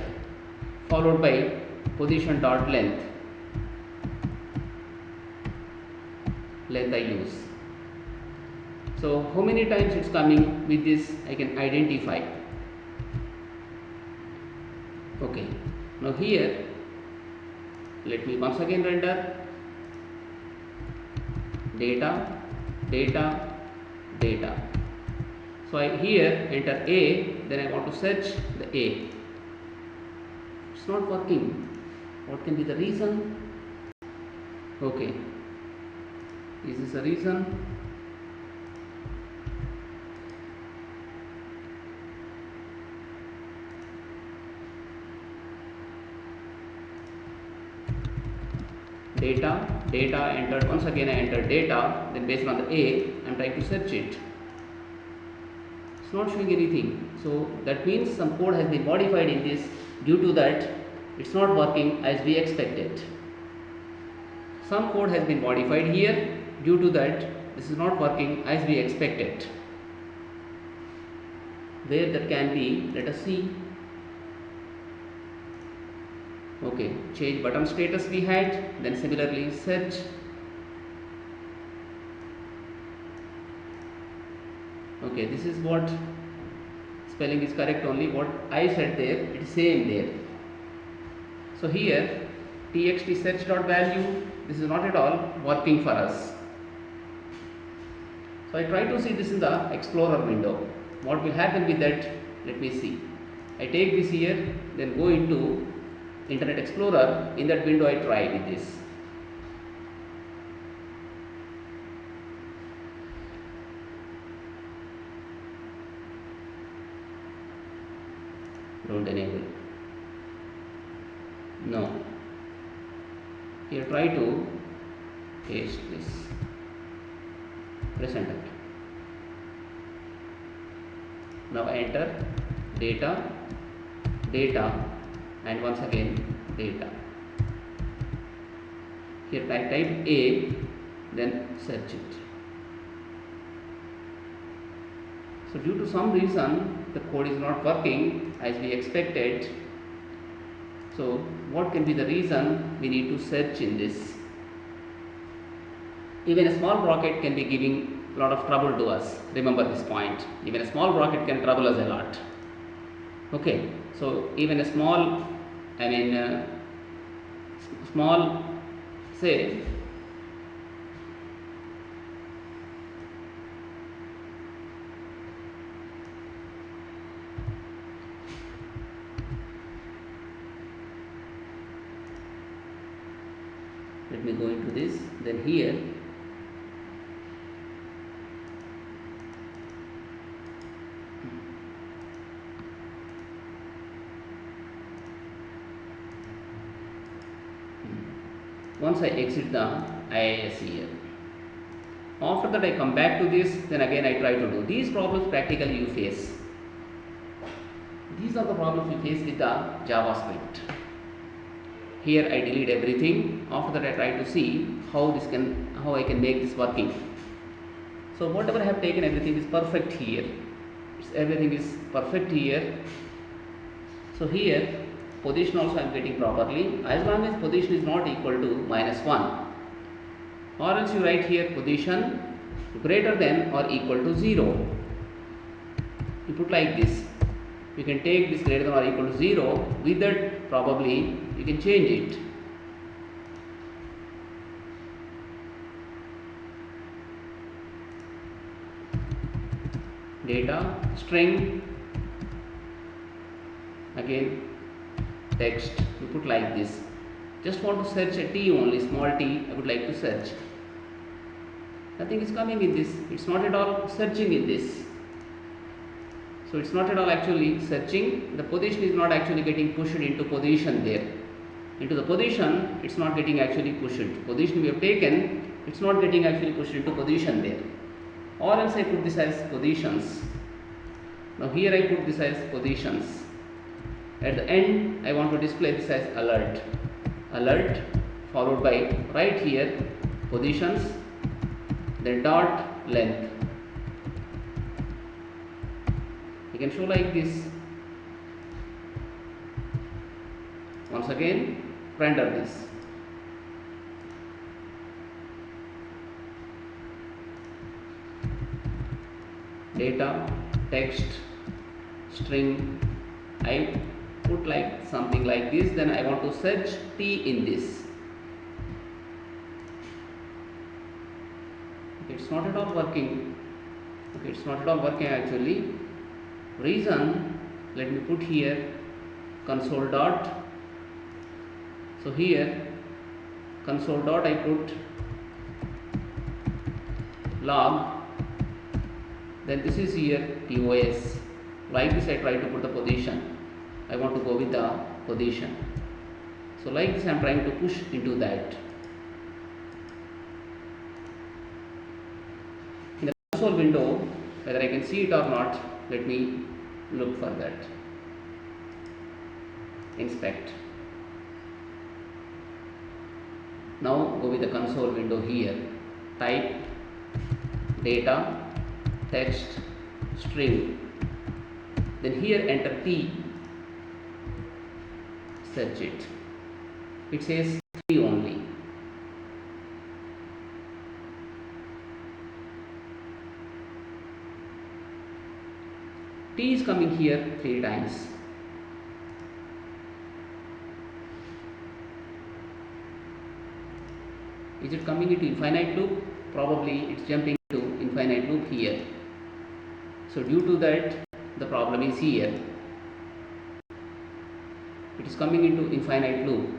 followed by position dot length. Length I use. So how many times it's coming with this I can identify. Okay, now here let me once again render data, data, data. So I here enter A, then I want to search the A. It's not working. What can be the reason? Okay, is this a reason? Data, data entered. Once again I entered data, then based on the A I am trying to search it. It's not showing anything. So that means some code has been modified in this. Due to that it's not working as we expected. Some code has been modified here. Due to that this is not working as we expected. Where that can be, let us see. Okay, change button status we had, then similarly search. Okay, this is what spelling is correct only. What I said there, it is same there. So here txt search dot value, this is not at all working for us. So I try to see this in the Explorer window. What will happen with that? Let me see. I take this here, then go into Internet Explorer. In that window I try with this. Don't enable. No. Here try to paste this. Press enter. Now enter data, data, and once again data. Here type A, then search it. So due to some reason the code is not working as we expected. So what can be the reason? We need to search in this. Even a small rocket can be giving a lot of trouble to us. Remember this point. Even a small rocket can trouble us a lot. Okay, so even a small, small, say, let me go into this, then here once I exit the IIS here. After that I come back to this, then again I try to do. These problems practically you face. These are the problems you face with the JavaScript. Here I delete everything. After that I try to see how I can make this working. So whatever I have taken, everything is perfect here. Everything is perfect here. So here position also I am getting properly, as long as position is not equal to -1, or else you write here position greater than or equal to 0. You put like this. You can take this greater than or equal to 0. With that probably you can change it. Data string, again text, you put like this. Just want to search a t only, small t I would like to search. Nothing is coming in this. It's not at all searching in this. So it's not at all actually searching. The position is not actually getting pushed into position there. Into the position, it's not getting actually pushed. Position we have taken, it's not getting actually pushed into position there. Or else I put this as positions. Now here I put this as positions. At the end I want to display this as alert. Alert followed by right here positions, then dot length. You can show like this. Once again render this. Data text string, I put like something like this, then I want to search t in this. Okay, it's not at all working. Okay, it's not at all working actually. Reason, let me put here console dot. So here console dot I put log, then this is here POS. Like this I try to put the position. I want to go with the position. So like this I am trying to push into that. In the console window, whether I can see it or not, let me look for that. Inspect. Now go with the console window here. Type data text string, then here enter t, search it. It says 3 only. T is coming here 3 times. Is it coming into infinite loop? Probably it's jumping to infinite loop here. So due to that the problem is here. It is coming into infinite loop.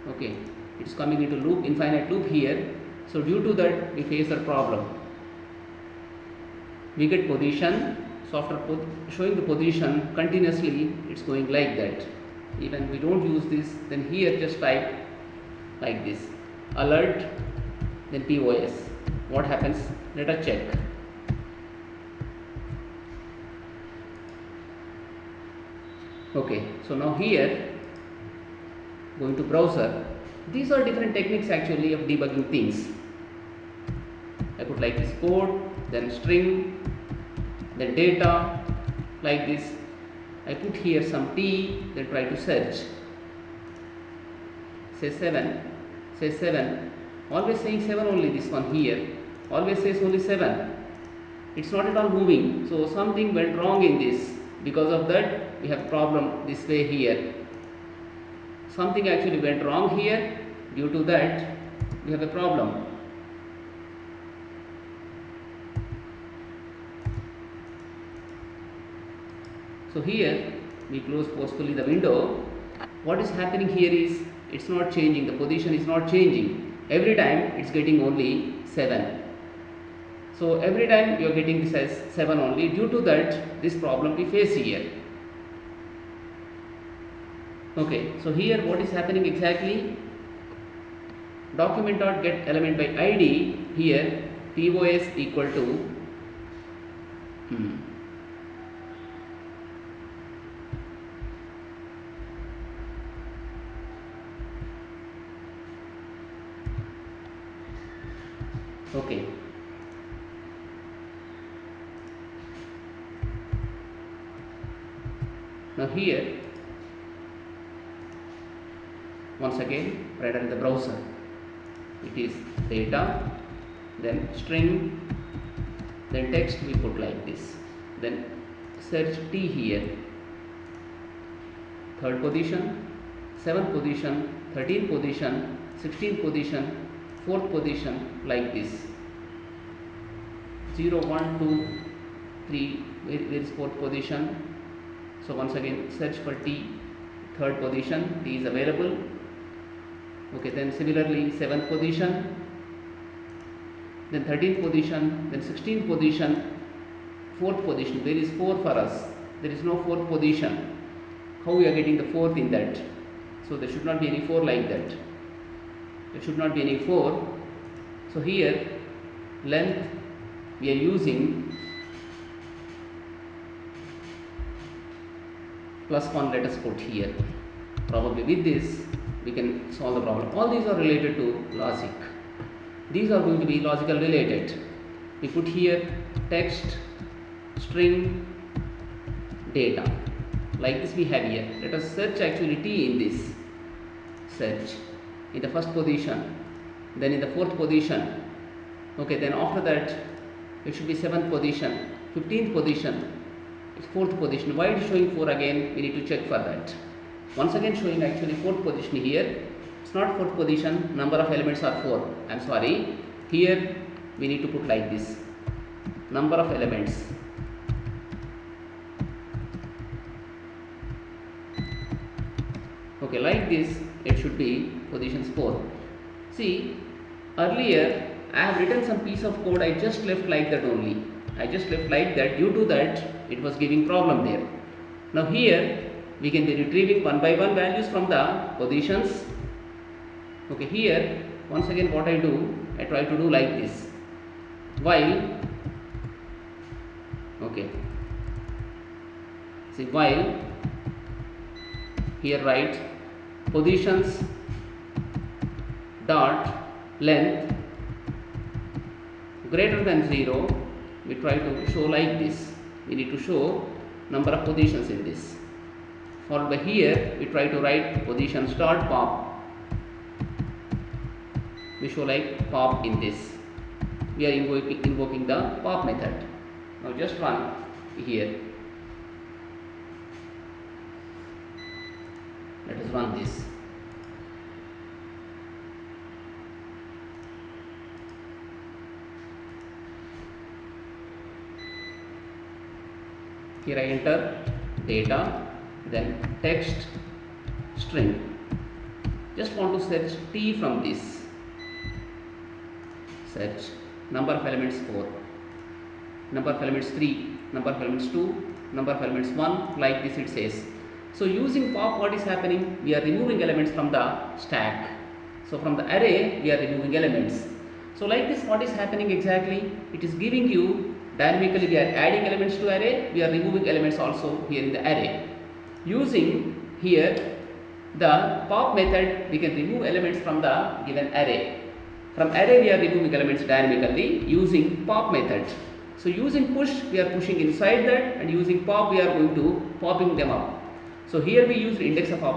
Okay, it's coming into loop, infinite loop here. So due to that we face a problem. We get position. So after showing the position continuously, it's going like that. Even we don't use this, then here just type like this, alert, then POS. What happens? Let us check. Okay, so now here going to browser. These are different techniques actually of debugging things. I put like this code, then string, then data, like this. I put here some T, then try to search. Say 7, say 7. Always saying 7 only, this one here. Always says only 7. It's not at all moving. So something went wrong in this. Because of that, we have problem this way here. Something actually went wrong here. Due to that, we have a problem. So here we close forcefully the window. What is happening here is it's not changing, the position is not changing. Every time it's getting only 7. So every time you are getting this as 7 only. Due to that, this problem we face here. Okay, so here what is happening exactly? Document.get element by id, here pos equal to okay. Now here once again right in the browser, it is data, then string, then text we put like this, then search T here, third position, 7th position, 13th position, 16th position, 4th position, like this. 0 1 2 3, where is 4th position? So once again search for T, third position, T is available. Okay, then similarly 7th position, then 13th position, then 16th position, 4th position. There is 4 for us. There is no 4th position. How we are getting the 4th in that? So there should not be any 4 like that. There should not be any 4. So here length we are using +1, let us put here. Probably with this we can solve the problem. All these are related to logic. These are going to be logical related. We put here text, string, data. Like this we have here. Let us search actually T in this. Search in the first position, then in the 4th position. Okay, then after that it should be 7th position, 15th position, 4th position. Why it is showing 4 again? We need to check for that. Once again showing actually 4th position here. It's not 4th position, number of elements are 4. I am sorry. Here we need to put like this, number of elements. Okay, like this it should be positions 4. See, earlier I have written some piece of code, I just left like that only. I just left like that, due to that it was giving problem there. Now here we can be retrieving one by one values from the positions. Okay, here once again what I do, I try to do like this, while, okay, see, while here write positions dot length greater than 0, we try to show like this. We need to show number of positions in this. Followed by here we try to write positions dot pop. We show like pop in this. We are invoking the pop method. Now just run here. Let us run this. Here I enter data, then text, string. Just want to search T from this. Search number of elements 4, number of elements 3, number of elements 2, number of elements 1, like this it says. So using pop, what is happening? We are removing elements from the stack. So from the array we are removing elements. So like this what is happening exactly? It is giving you dynamically, we are adding elements to array, we are removing elements also here in the array. Using here the pop method, we can remove elements from the given array. From array we are removing elements dynamically using pop method. So using push, we are pushing inside that, and using pop we are going to popping them up. So here we use index of operator.